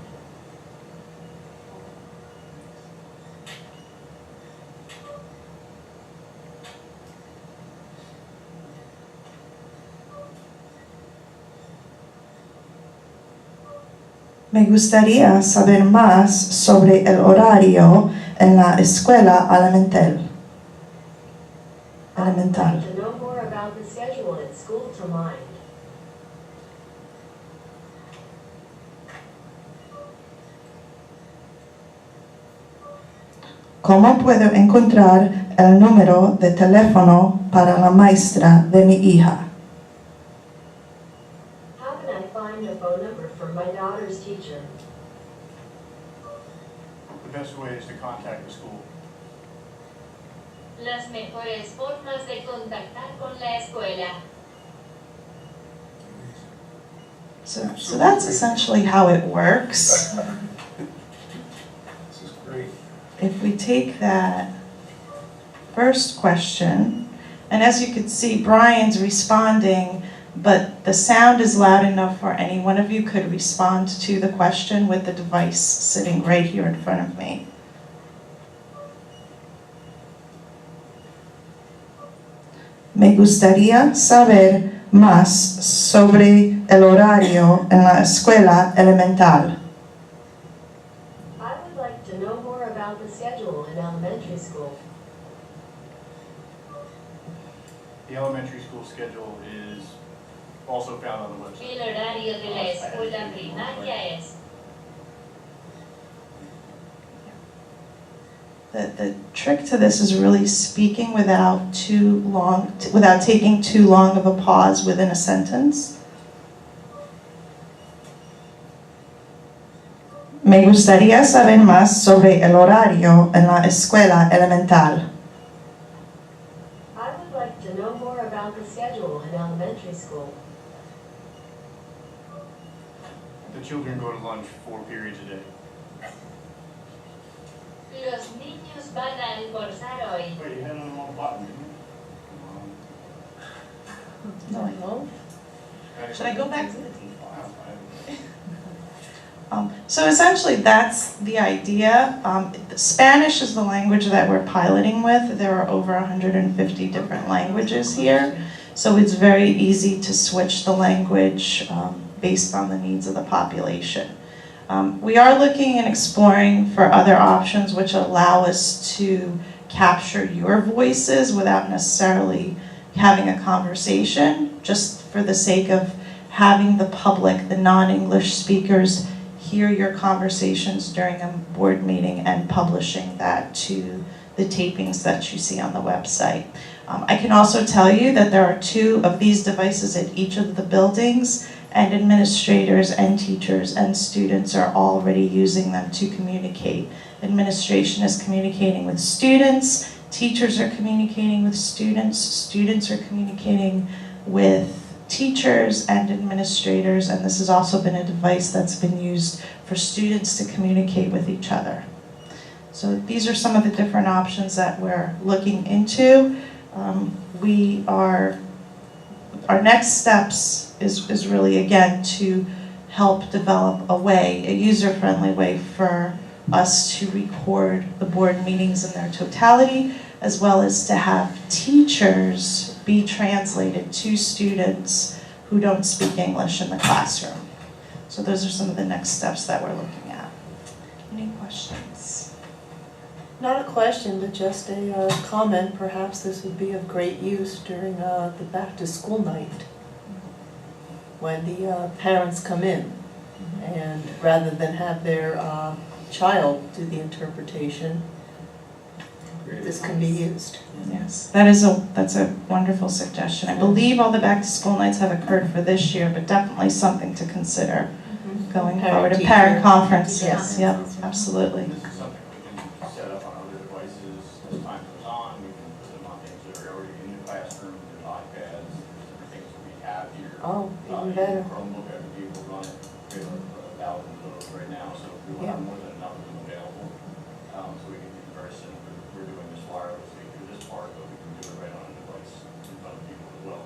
Me gustaría saber más sobre el horario en la escuela elemental. I'd like to know more about the schedule at School to Mind. ¿Cómo puedo encontrar el número de teléfono para la maestra de mi hija? How can I find a phone number for my daughter's teacher? The best way is to contact the school. las mejores formas de contactar con la escuela. So that's essentially how it works. This is great. If we take that first question, and as you can see, Brian's responding, but the sound is loud enough where any one of you could respond to the question with the device sitting right here in front of me. Me gustaría saber más sobre el horario en la escuela elemental. I would like to know more about the schedule in elementary school. The elementary school schedule is also found on the website. El horario de la escuela primaria es. The trick to this is really speaking without taking too long of a pause within a sentence. Me gustaría saber más sobre el horario en la escuela elemental. I would like to know more about the schedule in elementary school. The children go to lunch 4 periods a day. Los niños van a almorzar hoy. Wait, you had on the wrong button. No. Should I go back to the Wow. So essentially that's the idea. Spanish is the language that we're piloting with. There are over 150 different languages here. So it's very easy to switch the language based on the needs of the population. We are looking and exploring for other options which allow us to capture your voices without necessarily having a conversation, just for the sake of having the public, the non-English speakers, hear your conversations during a board meeting and publishing that to the tapings that you see on the website. I can also tell you that there are 2 of these devices at each of the buildings, and administrators and teachers and students are already using them to communicate. Administration is communicating with students, teachers are communicating with students, students are communicating with teachers and administrators, and this has also been a device that's been used for students to communicate with each other. So these are some of the different options that we're looking into. Our next steps is really, again, to help develop a way, a user-friendly way for us to record the board meetings in their totality, as well as to have teachers be translated to students who don't speak English in the classroom. So those are some of the next steps that we're looking at. Any questions? Not a question, but just a comment. Perhaps this would be of great use during the back-to-school night, when the parents come in, and rather than have their child do the interpretation, this can be used. Yes, that's a wonderful suggestion. I believe all the back-to-school nights have occurred for this year, but definitely something to consider going forward. And parent conferences, Yes. yep, absolutely. This is something we can set up on other devices as time goes on. We can put them on things that are already in the classroom, there's iPads, there's things that we have here. Oh, even better. Chromebook, every vehicle run it, we have thousands of those right now, so if we want to have more than enough of them available, so we can be very simple. We're doing this wirelessly through this part, but we can do it right on a device in front of people as well.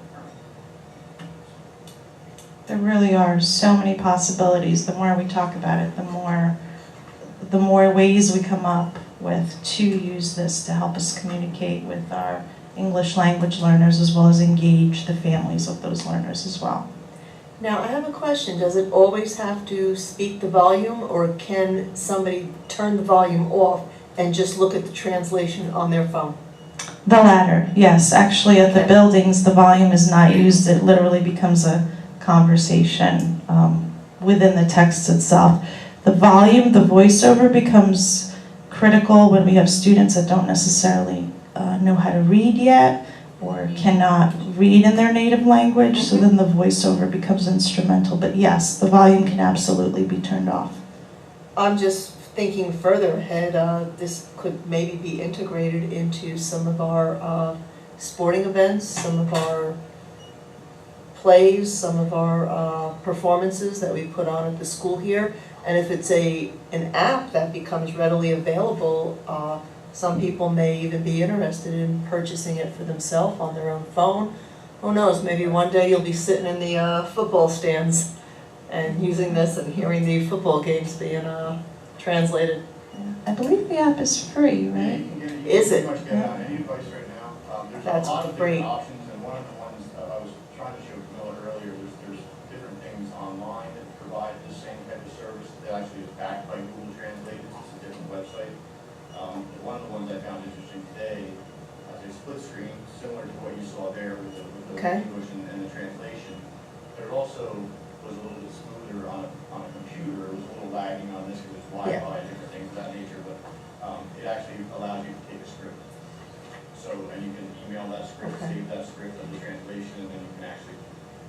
There really are so many possibilities. The more we talk about it, the more ways we come up with to use this to help us communicate with our English language learners, as well as engage the families of those learners as well. Now, I have a question. Does it always have to speak the volume, or can somebody turn the volume off and just look at the translation on their phone? The latter, yes. Actually, at the Okay. buildings, the volume is not used. It literally becomes a conversation within the text itself. The volume, the voiceover becomes critical when we have students that don't necessarily know how to read yet, or cannot read in their native language, so then the voiceover becomes instrumental. But yes, the volume can absolutely be turned off. I'm just thinking further ahead, this could maybe be integrated into some of our sporting events, some of our plays, some of our performances that we put on at the school here. And if it's an app that becomes readily available, some people may even be interested in purchasing it for themselves on their own phone. Who knows, maybe one day you'll be sitting in the football stands and using this and hearing the football games being translated. I believe the app is free, right? Is it? You can pretty much get it on any device right now. There's That's a lot of great. different options, and one of the ones I was trying to show Camilla earlier, there's different things online that provide the same type of service that actually is backed by Google Translate. It's just a different website. One of the ones I found interesting today is a split screen, similar to what you saw there with the Okay. English and the translation. But it also was a little bit smoother on a computer. It was a little lagging on this because it's Wi-Fi and different things of that nature, but it actually allows you to take a script. So, and you can email that script, Okay. save that script of the translation, and then you can actually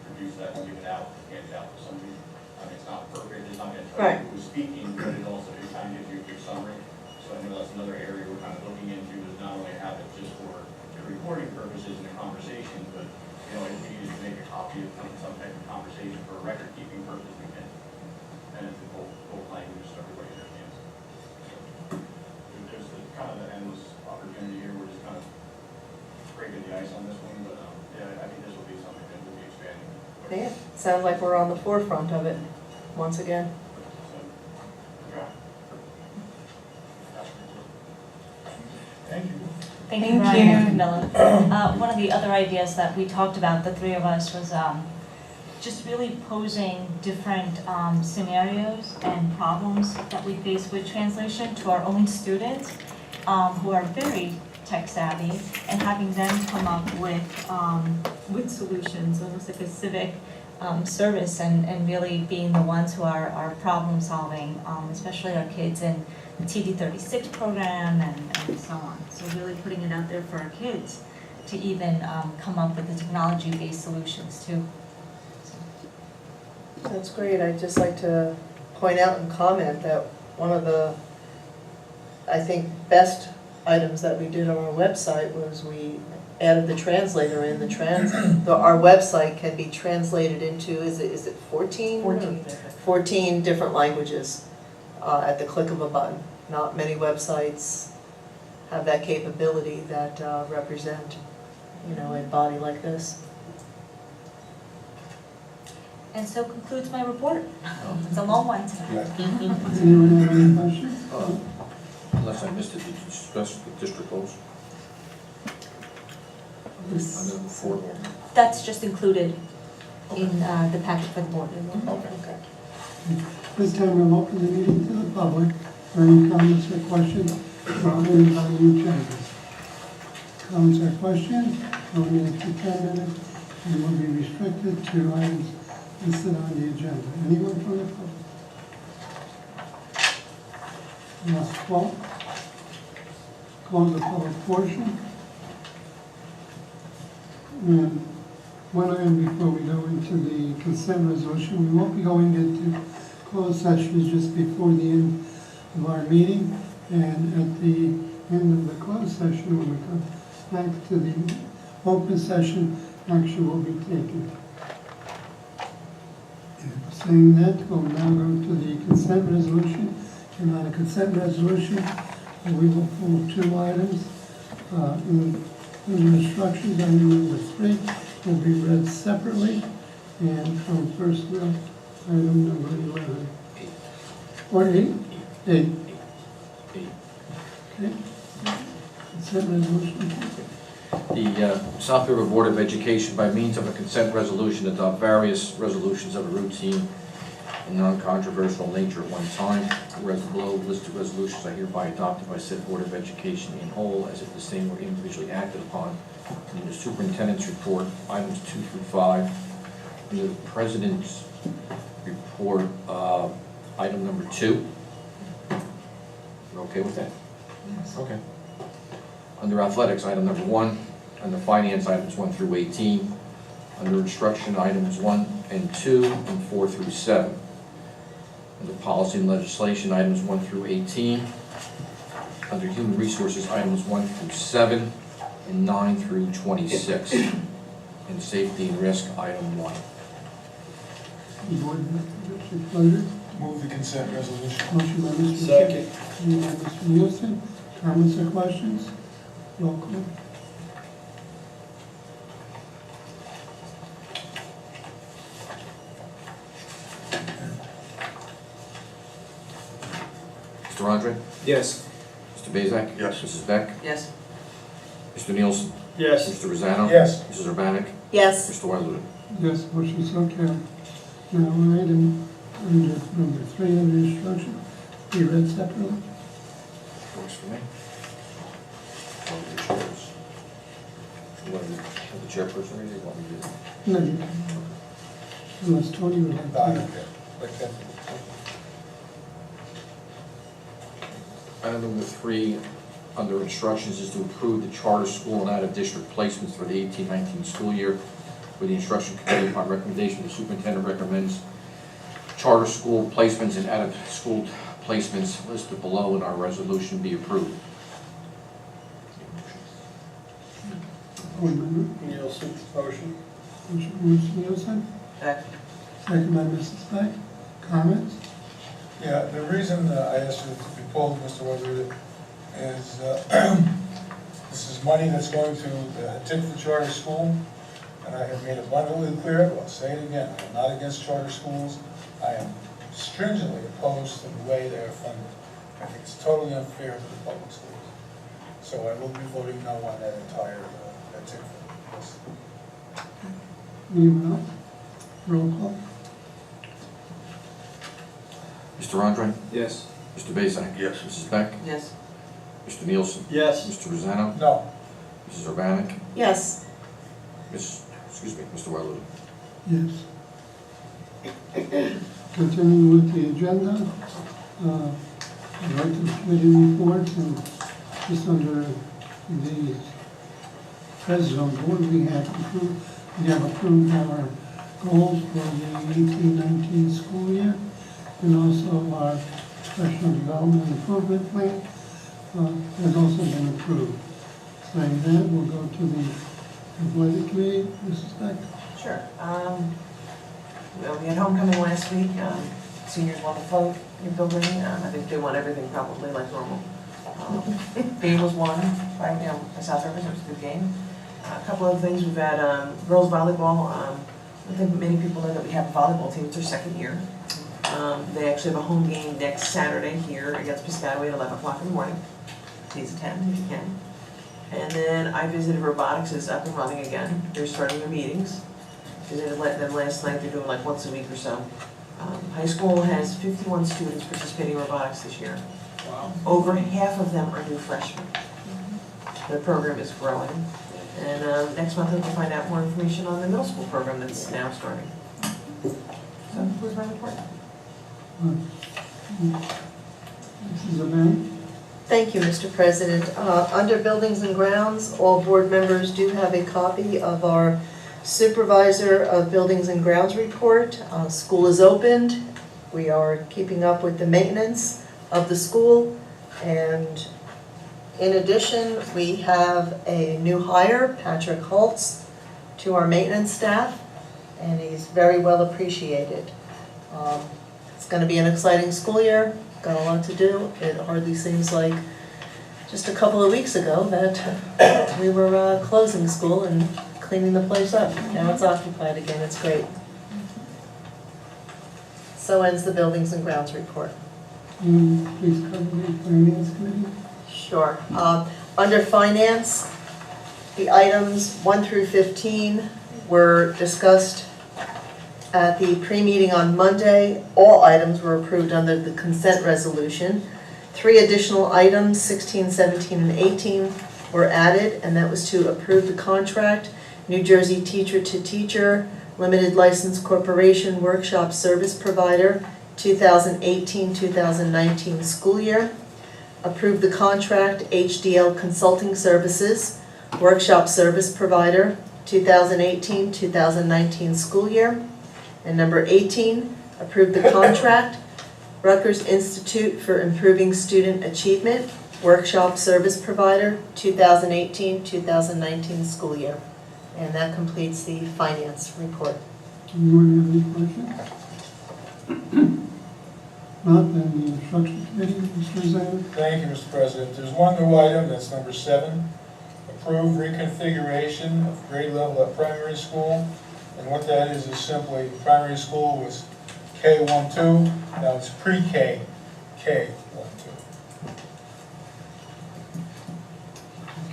produce that and give it out, hand it out to somebody. I mean, it's not perfect, it's not going to tell Right. you who was speaking, but it also, it kind of gives you a good summary. So I know that's another area we're kind of looking into, is not only have it just for the recording purposes and the conversation, but, you know, if we need to make a copy of some type of conversation for a record-keeping purpose, we can. And it's in both languages, so everybody understands. So there's kind of the endless opportunity here. We're just kind of breaking the ice on this one, but yeah, I think this will be something that will be expanding. Yeah, sounds like we're on the forefront of it, once again. So, yeah. Thank you. Thank you Thank very you. much, Camilla. One of the other ideas that we talked about, the three of us, was just really posing different scenarios and problems that we face with translation to our own students who are very tech savvy, and having them come up with solutions, almost like a civic service, and really being the ones who are problem solving, especially our kids in the TD36 program and so on. So really putting it out there for our kids to even come up with the technology-based solutions too. That's great. I'd just like to point out and comment that one of the, I think, best items that we did on our website was we added the translator in. Our website can be translated into, is it 14? 14 different languages at the click of a button. Not many websites have that capability that represent, a body like this. And so concludes my report. It's a long one tonight. Does anyone have any questions? Unless I missed it, did you discuss the district goals? Under 4. That's just included in the packet for the board. Okay. This time we'll open the meeting to the public for any comments or questions about any item changes. Comments or questions, only for 10 minutes, and will be restricted to items listed on the agenda. Anyone from the public? Last call. Close the public portion. And one item before we go into the consent resolution, we won't be going into closed sessions just before the end of our meeting. And at the end of the closed session, when we come back to the open session, action will be taken. Saying that, we'll now go to the consent resolution. And on the consent resolution, we will pull 2 items. In the instructions, item number 3 will be read separately. And from first read, item number 11. 8. Or 8? 8. 8. Okay. Consent resolution. The South River Board of Education, by means of a consent resolution, adopt various resolutions of a routine and non-controversial nature at one time. Whereas the below listed resolutions are hereby adopted by said Board of Education in whole, as if the same were individually acted upon. In the superintendent's report, items 2 through 5. In the president's report, item number 2. You're okay with that? Yes. Okay. Under athletics, item number 1. Under finance, items 1 through 18. Under instruction, items 1 and 2, and 4 through 7. Under policy and legislation, items 1 through 18. Under human resources, items 1 through 7, and 9 through 26. And safety and risk, item 1. Board members, your pleasure. Move the consent resolution. Motion by Mr. Second. Second by Mr. Nielsen. Comments or questions? Roll call. Mr. Andre? Yes. Mr. Bezak? Yes. Mrs. Beck? Yes. Mr. Nielsen? Yes. Mr. Rosanna? Yes. Mrs. Urbanic? Yes. Mr. Wyloo? Yes, motion so carried. Now, item under number 3 under instruction, be read separately. Works for me. One of your chairs. You want to have the chairperson read it, you want me to do it? No, you can. Unless Tony would like to. Item number 3, under instructions, is to approve the charter school and out-of-district placements for the 18-19 school year, where the instruction committee, upon recommendation, the superintendent recommends charter school placements and out-of-school placements listed below in our resolution be approved. Board member, Nielsen, motion. motion by Mr. Nielsen, Beck. second by Mrs. Beck. Comments? Yeah, the reason I asked you to be pulled, Mr. Wazir, is this is money that's going to the Tiverton Charter School, and I have made it abundantly clear, I'll say it again, I am not against charter schools. I am stringently opposed to the way they are funded. I think it's totally unfair to the public schools. So I will be voting no on that entire, that Tiverton. Yes. Anyone else? Roll call. Mr. Andre? Yes. Mr. Bezak? Yes. Mrs. Beck? Yes. Mr. Nielsen? Yes. Mr. Rosanna? No. Mrs. Urbanic? Yes. Mr. Wyloo? Yes. Continuing with the agenda, I'd like to the committee reports, and just under the president board, we have approved our goals for the 18-19 school year, and also our professional development improvement plan has also been approved. Saying that, we'll go to the athletic committee. Mrs. Beck. Sure. Well, we had homecoming last week. Seniors won the float in building. I think they won everything probably like normal. Game was won by South Rivers. It was a good game. A couple of things. We've had girls volleyball. I think many people know that we have a volleyball team. It's their second year. They actually have a home game next Saturday here against Piscataway at 11 o'clock in the morning. Please attend if you can. And then I visited robotics. It's up and running again. They're starting their meetings. Visited them last night. They're doing like once a week or so. High school has 51 students participating in robotics this year. Wow. Over half of them are new freshmen. The program is growing. And next month we'll find out more information on the middle school program that's now starting. So, who's my report? Mrs. Urbanic. Thank you, Mr. President. Under Buildings and Grounds, all board members do have a copy of our Supervisor of Buildings and Grounds report. School is opened. We are keeping up with the maintenance of the school. And in addition, we have a new hire, Patrick Holtz, to our maintenance staff, and he's very well appreciated. It's going to be an exciting school year. Got a lot to do. It hardly seems like just a couple of weeks ago that we were closing school and cleaning the place up. Now it's occupied again. It's great. So ends the Buildings and Grounds report. Please cover the finance committee. Sure. Under Finance, the items 1 through 15 were discussed at the pre-meeting on Monday. All items were approved under the consent resolution. 3 additional items, 16, 17, and 18, were added, and that was to approve the contract, New Jersey Teacher to Teacher, Limited License Corporation Workshop Service Provider, 2018-2019 school year. Approve the contract, HDL Consulting Services, Workshop Service Provider, 2018-2019 school year. And number 18, approve the contract, Rutgers Institute for Improving Student Achievement, Workshop Service Provider, 2018-2019 school year. And that completes the finance report. Anyone have any questions? Not, then the instruction committee, Mr. Zan. Thank you, Mr. President. There's one new item, that's number 7. Approve reconfiguration of grade level at primary school. And what that is simply, primary school was K-1-2, now it's pre-K, K-1-2.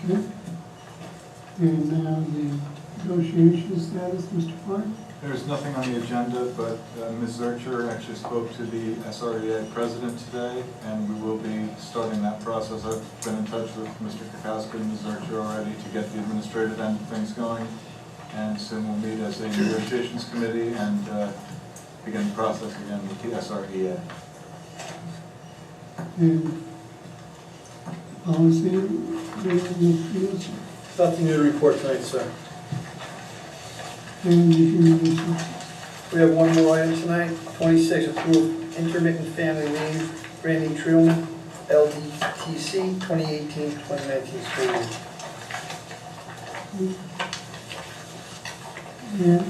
Okay. And now the negotiation status, Mr. Clark? There's nothing on the agenda, but Ms. Zurcher actually spoke to the SREA president today, and we will be starting that process. I've been in touch with Mr. Kakowski and Ms. Zurcher already to get the administrative end of things going, and soon we'll meet as a negotiations committee and begin the process again with the SREA. And policy, Nothing new to report tonight, sir. and the human resources. We have one more item tonight, 26, approve intermittent family leave, Brandy Trilman, LDTC, 2018-2019 school year. Yeah.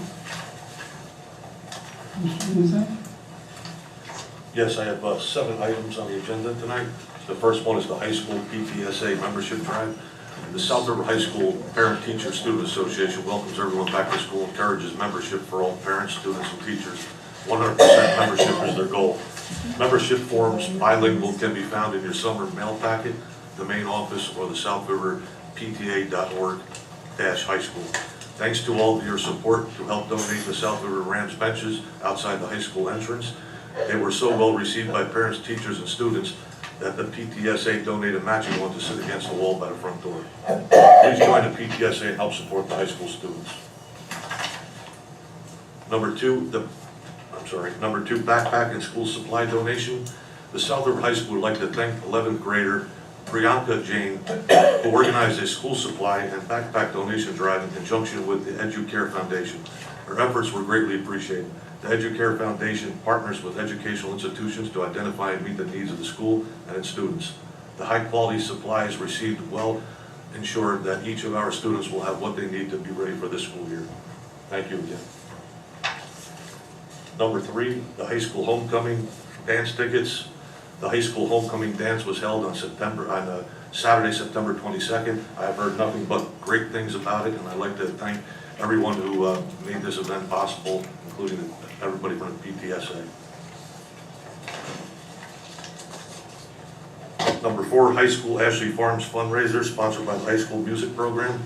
Mr. Nizak? Yes, I have 7 items on the agenda tonight. The first one is the high school PTSA membership drive. The South River High School Parent Teacher Student Association welcomes everyone back to school, encourages membership for all parents, students, and teachers. 100% membership is their goal. Membership forms, bilingual, can be found in your summer mail packet, the main office, or the South River PTA.org-high school. Thanks to all of your support to help donate the South River Rams benches outside the high school entrance. They were so well received by parents, teachers, and students that the PTSA donated matching one to sit against the wall by the front door. Please join the PTSA and help support the high school students. Number two, backpack and school supply donation. The South River High School would like to thank 11th grader Priyanka Jain, who organized a school supply and backpack donation drive in conjunction with the EduCare Foundation. Her efforts were greatly appreciated. The EduCare Foundation partners with educational institutions to identify and meet the needs of the school and its students. The high-quality supplies received will ensure that each of our students will have what they need to be ready for this school year. Thank you again. Number 3, the high school homecoming dance tickets. The high school homecoming dance was held on Saturday, September 22nd. I have heard nothing but great things about it, and I'd like to thank everyone who made this event possible, including everybody from the PTSA. Number 4, high school Ashley Farms fundraiser sponsored by the high school music program.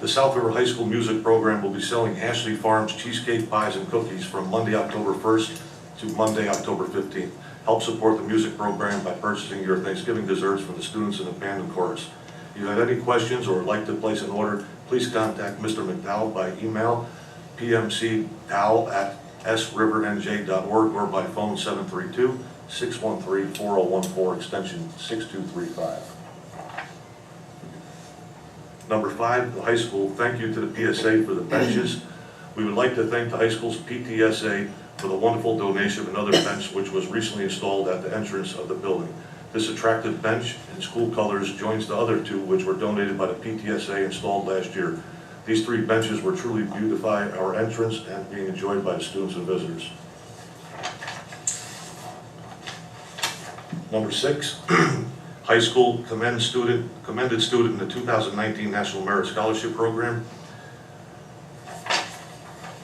The South River High School music program will be selling Ashley Farms cheesecake pies and cookies from Monday, October 1st to Monday, October 15th. Help support the music program by purchasing your Thanksgiving desserts from the students in the band and chorus. If you have any questions or would like to place an order, please contact Mr. McDowell by email, pmcdowell@srivernj.org, or by phone 732-613-4014, extension 6235. Number 5, the high school, thank you to the PSA for the benches. We would like to thank the high school's PTSA for the wonderful donation of another bench which was recently installed at the entrance of the building. This attractive bench in school colors joins the other 2 which were donated by the PTSA installed last year. These 3 benches will truly beautify our entrance and being enjoyed by the students and visitors. Number 6, high school commended student in the 2019 National Merit Scholarship Program.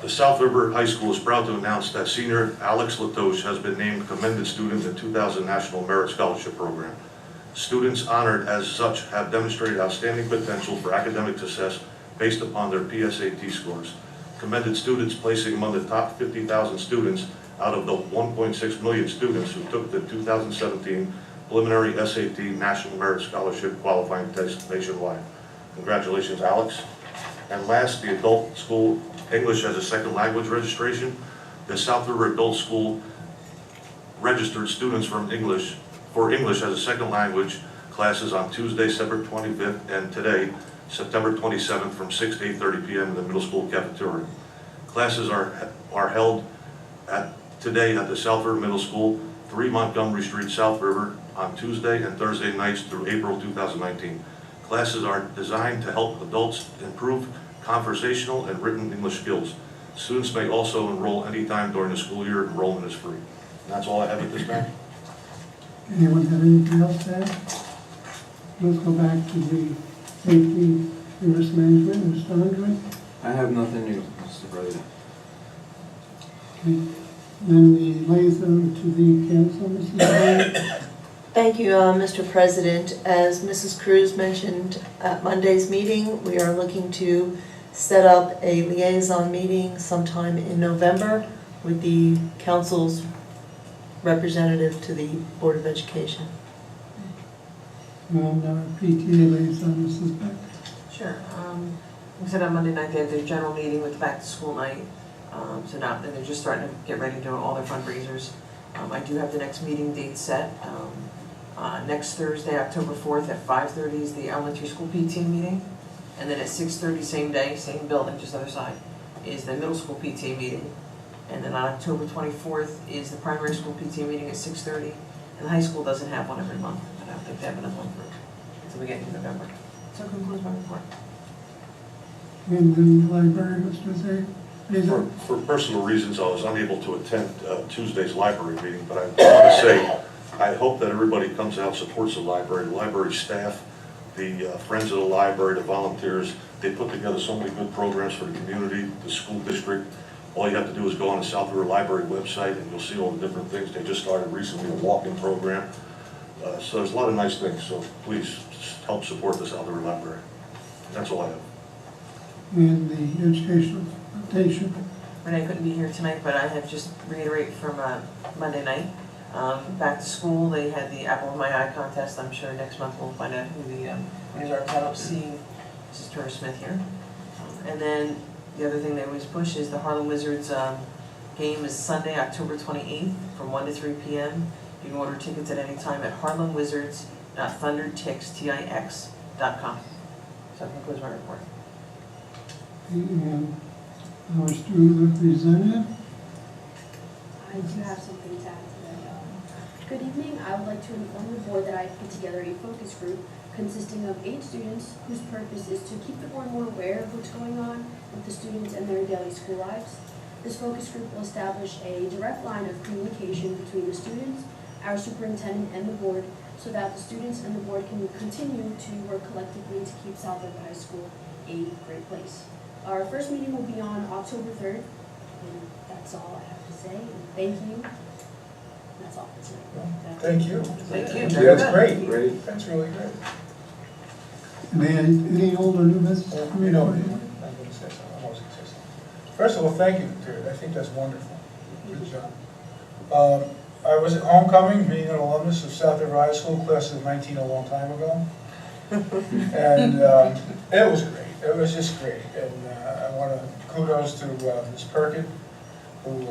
The South River High School is proud to announce that senior Alex Latoche has been named commended student in the 2000 National Merit Scholarship Program. Students honored as such have demonstrated outstanding potential for academic success based upon their PSAT scores. Commended students placing among the top 50,000 students out of the 1.6 million students who took the 2017 preliminary SAT National Merit Scholarship qualifying test nationwide. Congratulations, Alex. And last, the adult school English as a second language registration. The South River Adult School registered students for English as a second language classes on Tuesday, September 25th, and today, September 27th, from 6 to 8:30 p.m. in the middle school cafeteria. Classes are held today at the South River Middle School 3 Montgomery Street, South River, on Tuesday and Thursday nights through April 2019. Classes are designed to help adults improve conversational and written English skills. Students may also enroll anytime during the school year. Enrollment is free. And that's all I have at this time. Anyone have anything else to add? Let's go back to the safety and risk management, Mr. Andre. I have nothing new, Mr. President. Okay. Then the liaison to the council, Mrs. Brown. Thank you, Mr. President. As Mrs. Cruz mentioned at Monday's meeting, we are looking to set up a liaison meeting sometime in November with the council's representative to the Board of Education. And PTA liaison, Mrs. Beck. Sure. We said on Monday night they had their general meeting with the back to school night. So now they're just starting to get ready to do all their fundraisers. I do have the next meeting date set. Next Thursday, October 4th at 5:30 is the elementary school PTA meeting. And then at 6:30, same day, same building, just other side, is the middle school PTA meeting. And then on October 24th is the primary school PTA meeting at 6:30. And the high school doesn't have one every month. I don't think they have another one until we get into November. So that concludes my report. And then the library, Mr. Zay. For personal reasons, I was unable to attend Tuesday's library meeting, but I want to say, I hope that everybody comes out, supports the library staff, the friends of the library, the volunteers. They put together so many good programs for the community, the school district. All you have to do is go on the South River Library website and you'll see all the different things. They just started recently a walk-in program. So there's a lot of nice things, so please help support the South River Library. That's all I have. And the educational foundation. Renee couldn't be here tonight, but I have just reiterate from Monday night. Back to school, they had the Apple of My Eye contest. I'm sure next month we'll find out who the winners are. I don't see Mrs. Turner Smith here. And then the other thing they always push is the Harlem Wizards game is Sunday, October 28th from 1 to 3 p.m. You can order tickets at any time at harlemwizards.thundertix.com. So that concludes my report. And our student representative. I do have something to add to that. Good evening. I would like to inform the board that I put together a focus group consisting of 8 students whose purpose is to keep the board more aware of what's going on with the students and their daily school lives. This focus group will establish a direct line of communication between the students, our superintendent, and the board so that the students and the board can continue to work collectively to keep South River High School a great place. Our first meeting will be on October 3rd, and that's all I have to say. And thank you. That's all for tonight. Thank you. Thank you. Yeah, that's great. Great. That's really great. Any older new business? You know, I'm going to say something. I'm always going to say something. First of all, thank you, Terry. I think that's wonderful. Good job. I was at homecoming, being an alumnus of South River High School, class of 19 a long time ago. And it was great. It was just great. And I want to kudos to Ms. Perkin, who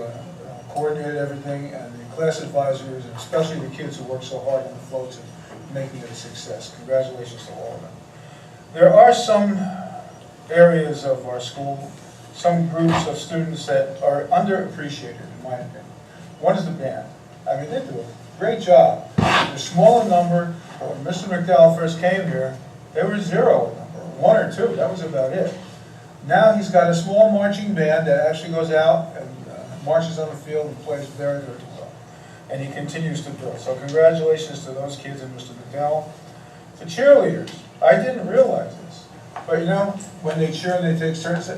coordinated everything, and the class advisors, and especially the kids who worked so hard on the floats and making it a success. Congratulations to all of them. There are some areas of our school, some groups of students that are underappreciated, in my opinion. One is the band. I mean, they do a great job. They're small in number. When Mr. McDowell first came here, they were 0 in number, 1 or 2, that was about it. Now he's got a small marching band that actually goes out and marches on the field and plays very, very well. And he continues to build. So congratulations to those kids and Mr. McDowell. The cheerleaders, I didn't realize this, but you know, when they cheer and they take turns,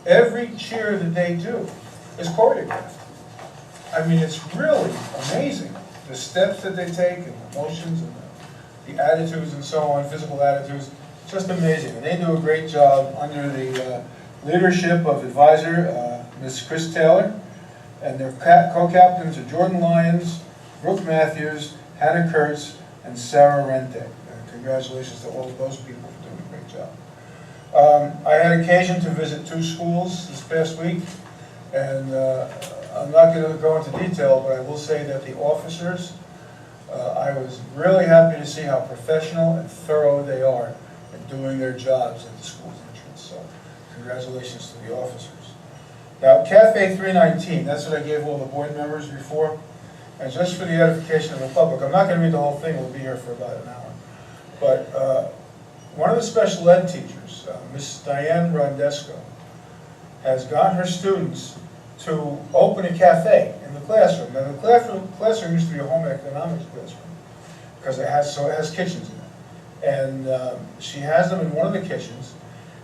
every cheer that they do is choreographed. I mean, it's really amazing, the steps that they take and the motions and the attitudes and so on, physical attitudes, just amazing. And they do a great job under the leadership of advisor Ms. Chris Taylor, and their co-captains are Jordan Lyons, Brooke Matthews, Hannah Kurtz, and Sarah Rente. Congratulations to all of those people for doing a great job. I had occasion to visit 2 schools this past week, and I'm not going to go into detail, but I will say that the officers, I was really happy to see how professional and thorough they are in doing their jobs at the school's entrance. So congratulations to the officers. Now, Cafe 319, that's what I gave all the board members before. And just for the edification of the public, I'm not going to read the whole thing, we'll be here for about an hour. But one of the special ed teachers, Miss Diane Rondesco, has got her students to open a cafe in the classroom. Now, the classroom used to be a home economics classroom, because it has kitchens in it. And she has them in one of the kitchens,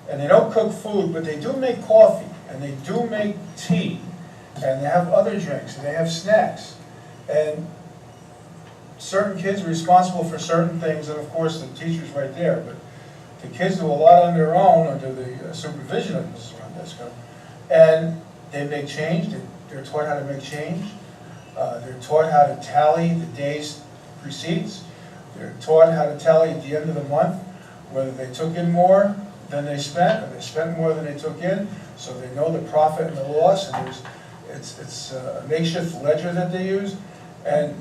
and they don't cook food, but they do make coffee, and they do make tea, and they have other drinks, and they have snacks. And certain kids are responsible for certain things, and of course the teacher's right there, but the kids do a lot on their own under the supervision of Mrs. Rondesco. And they make change, they're taught how to make change, they're taught how to tally the day's receipts, they're taught how to tally at the end of the month whether they took in more than they spent, or they spent more than they took in, so they know the profit and the loss, and it's a makeshift ledger that they use. And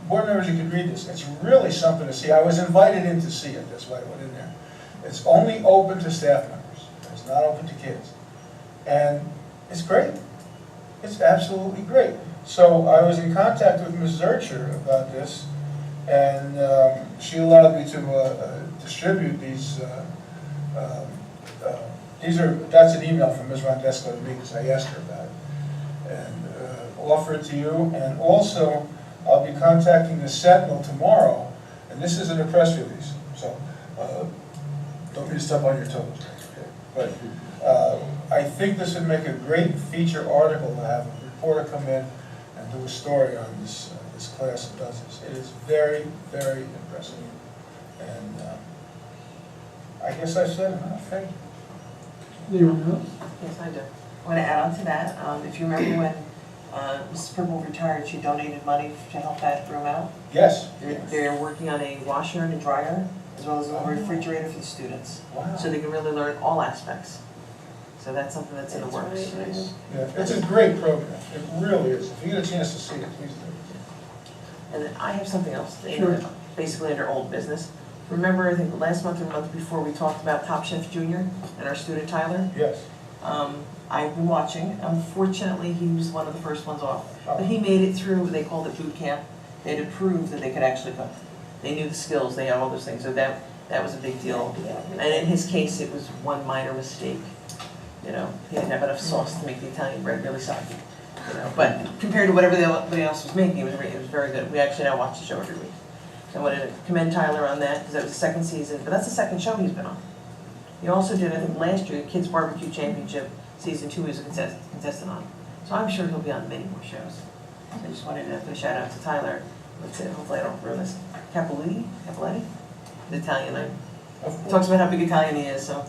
board members, you can read this, it's really something to see. I was invited in to see it, that's why I went in there. It's only open to staff members, it's not open to kids. And it's great. It's absolutely great. So I was in contact with Ms. Zurcher about this, and she allowed me to distribute these. That's an email from Ms. Rondesco to me because I asked her about it, and offer it to you. And also, I'll be contacting the Sentinel tomorrow, and this isn't a press release, so don't mean to step on your toes. But I think this would make a great feature article to have a reporter come in and do a story on this class that does this. It is very, very impressive. And I guess I've said enough. Thank you. Anyone else? Yes, I do. I want to add on to that. If you remember when Mrs. Purple retired, she donated money to help that room out. Yes. They're working on a washer and a dryer, as well as a refrigerator for the students. Wow. So they can really learn all aspects. So that's something that's in the works. Yeah, it's a great program. It really is. If you get a chance to see it, please do. And then I have something else, Sure. basically under old business. Remember, I think last month or the month before, we talked about Top Chef Junior and our student Tyler? Yes. I've been watching. Unfortunately, he was one of the first ones off. But he made it through, they called it boot camp. They had to prove that they could actually cook. They knew the skills, they had all those things, so that was a big deal. And in his case, it was one minor mistake. You know, he didn't have enough sauce to make the Italian bread really soggy. You know, but compared to whatever everybody else was making, it was very good. We actually now watch the show every week. So I wanted to commend Tyler on that, because that was the second season, but that's the second show he's been on. He also did, I think last year, Kids Barbecue Championship, season 2 is a contestant on. So I'm sure he'll be on many more shows. So I just wanted to put a shout out to Tyler. Let's say, hopefully I don't ruin this. Capoletti, the Italian name. Talks about how big Italian he is, so.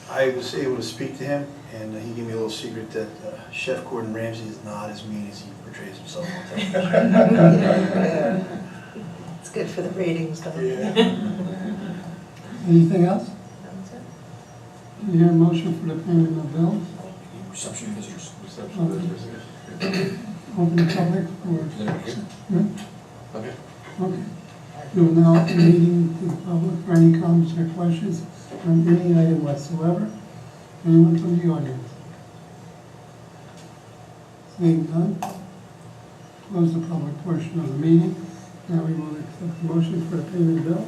I was able to speak to him, and he gave me a little secret that Chef Gordon Ramsay is not as mean as he portrays himself on television. It's good for the ratings, though. Anything else? Do you hear a motion for the payment of bills? Reception visitors. Reception visitors. Open the public for... Okay. Okay. We will now open the meeting to the public for any comments or questions on any item whatsoever. Anyone from the audience? Seeing none, close the public portion of the meeting. Now we will accept the motion for the payment of bill.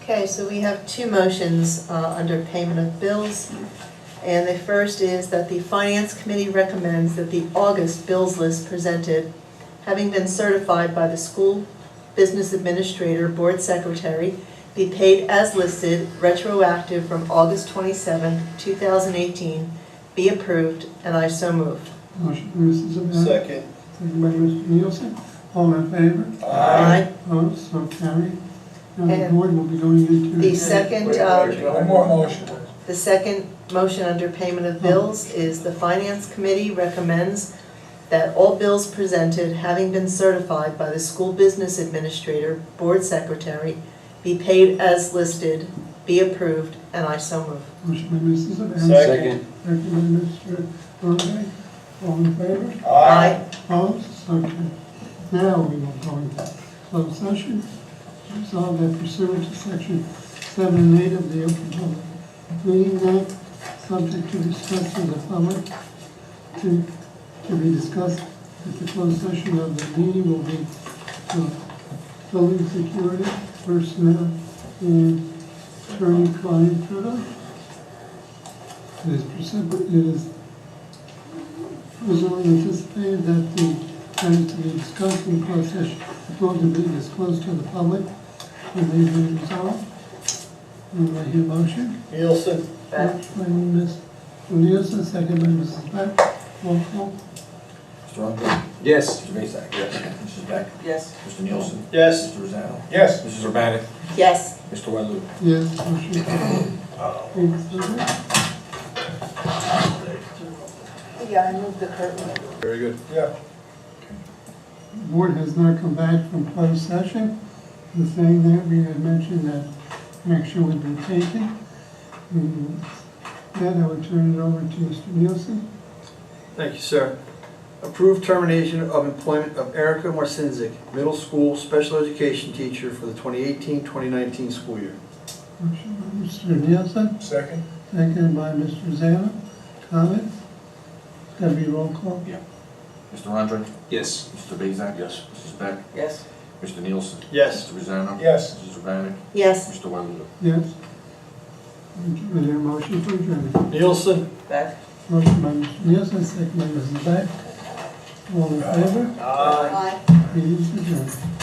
Okay, so we have two motions under payment of bills. And the first is that the Finance Committee recommends that the August bills list presented, having been certified by the School Business Administrator Board Secretary, be paid as listed, retroactive from August 27, 2018, be approved, and I so move. Motion by Mrs. Zabel. Second. Second by Mr. Nielsen. All in favor? Aye. Opposed? So carried. Now the And board will be going into... The second, One more motion. the second motion under payment of bills is the Finance Committee recommends that all bills presented, having been certified by the School Business Administrator, Board Secretary, be paid as listed, be approved, and I so move. Motion by Mrs. Zabel. Second. Second by Mr. Burbank. All in favor? Aye. Opposed? So carried. Now we will go into closed session. Resolved that pursuant to section 7 and 8 of the Open Public Meeting Act, subject to discussion of the public, to be discussed that the closed session of the meeting will be building security, personnel, and attorney-client privilege. It is presently anticipated that the matters to be discussed in closed session are going to be disclosed to the public when they be resolved. And I hear motion. Nielsen. Motion by Ms. Nielsen, second by Mrs. Beck. Roll call. Mr. Unger? Yes. Mr. Basak? Yes. Mrs. Beck? Yes. Mr. Nielsen? Yes. Mr. Rosanna? Yes. Mrs. Urbanic? Yes. Mr. Wetluda? Yes, motion carried. Yeah, I moved the curtain. Very good. Yeah. Board has not come back from closed session. The thing that we had mentioned that action would be taken. And then I would turn it over to Mr. Nielsen. Thank you, sir. Approved termination of employment of Erica Marcinzik, middle school special education teacher for the 2018-2019 school year. Motion by Mr. Nielsen, Second? seconded by Mr. Zana. Comment? Gotta be roll call. Mr. Andre? Yes. Mr. Basak? Yes. Mrs. Beck? Yes. Mr. Nielsen? Yes. Mr. Rosanna? Yes. Mrs. Urbanic? Yes. Mr. Wetluda? Yes. Is there a motion for adjournment? Nielsen. Beck. Motion by Mr. Nielsen, second by Mrs. Beck. All in favor? Aye. Aye. Meeting is adjourned.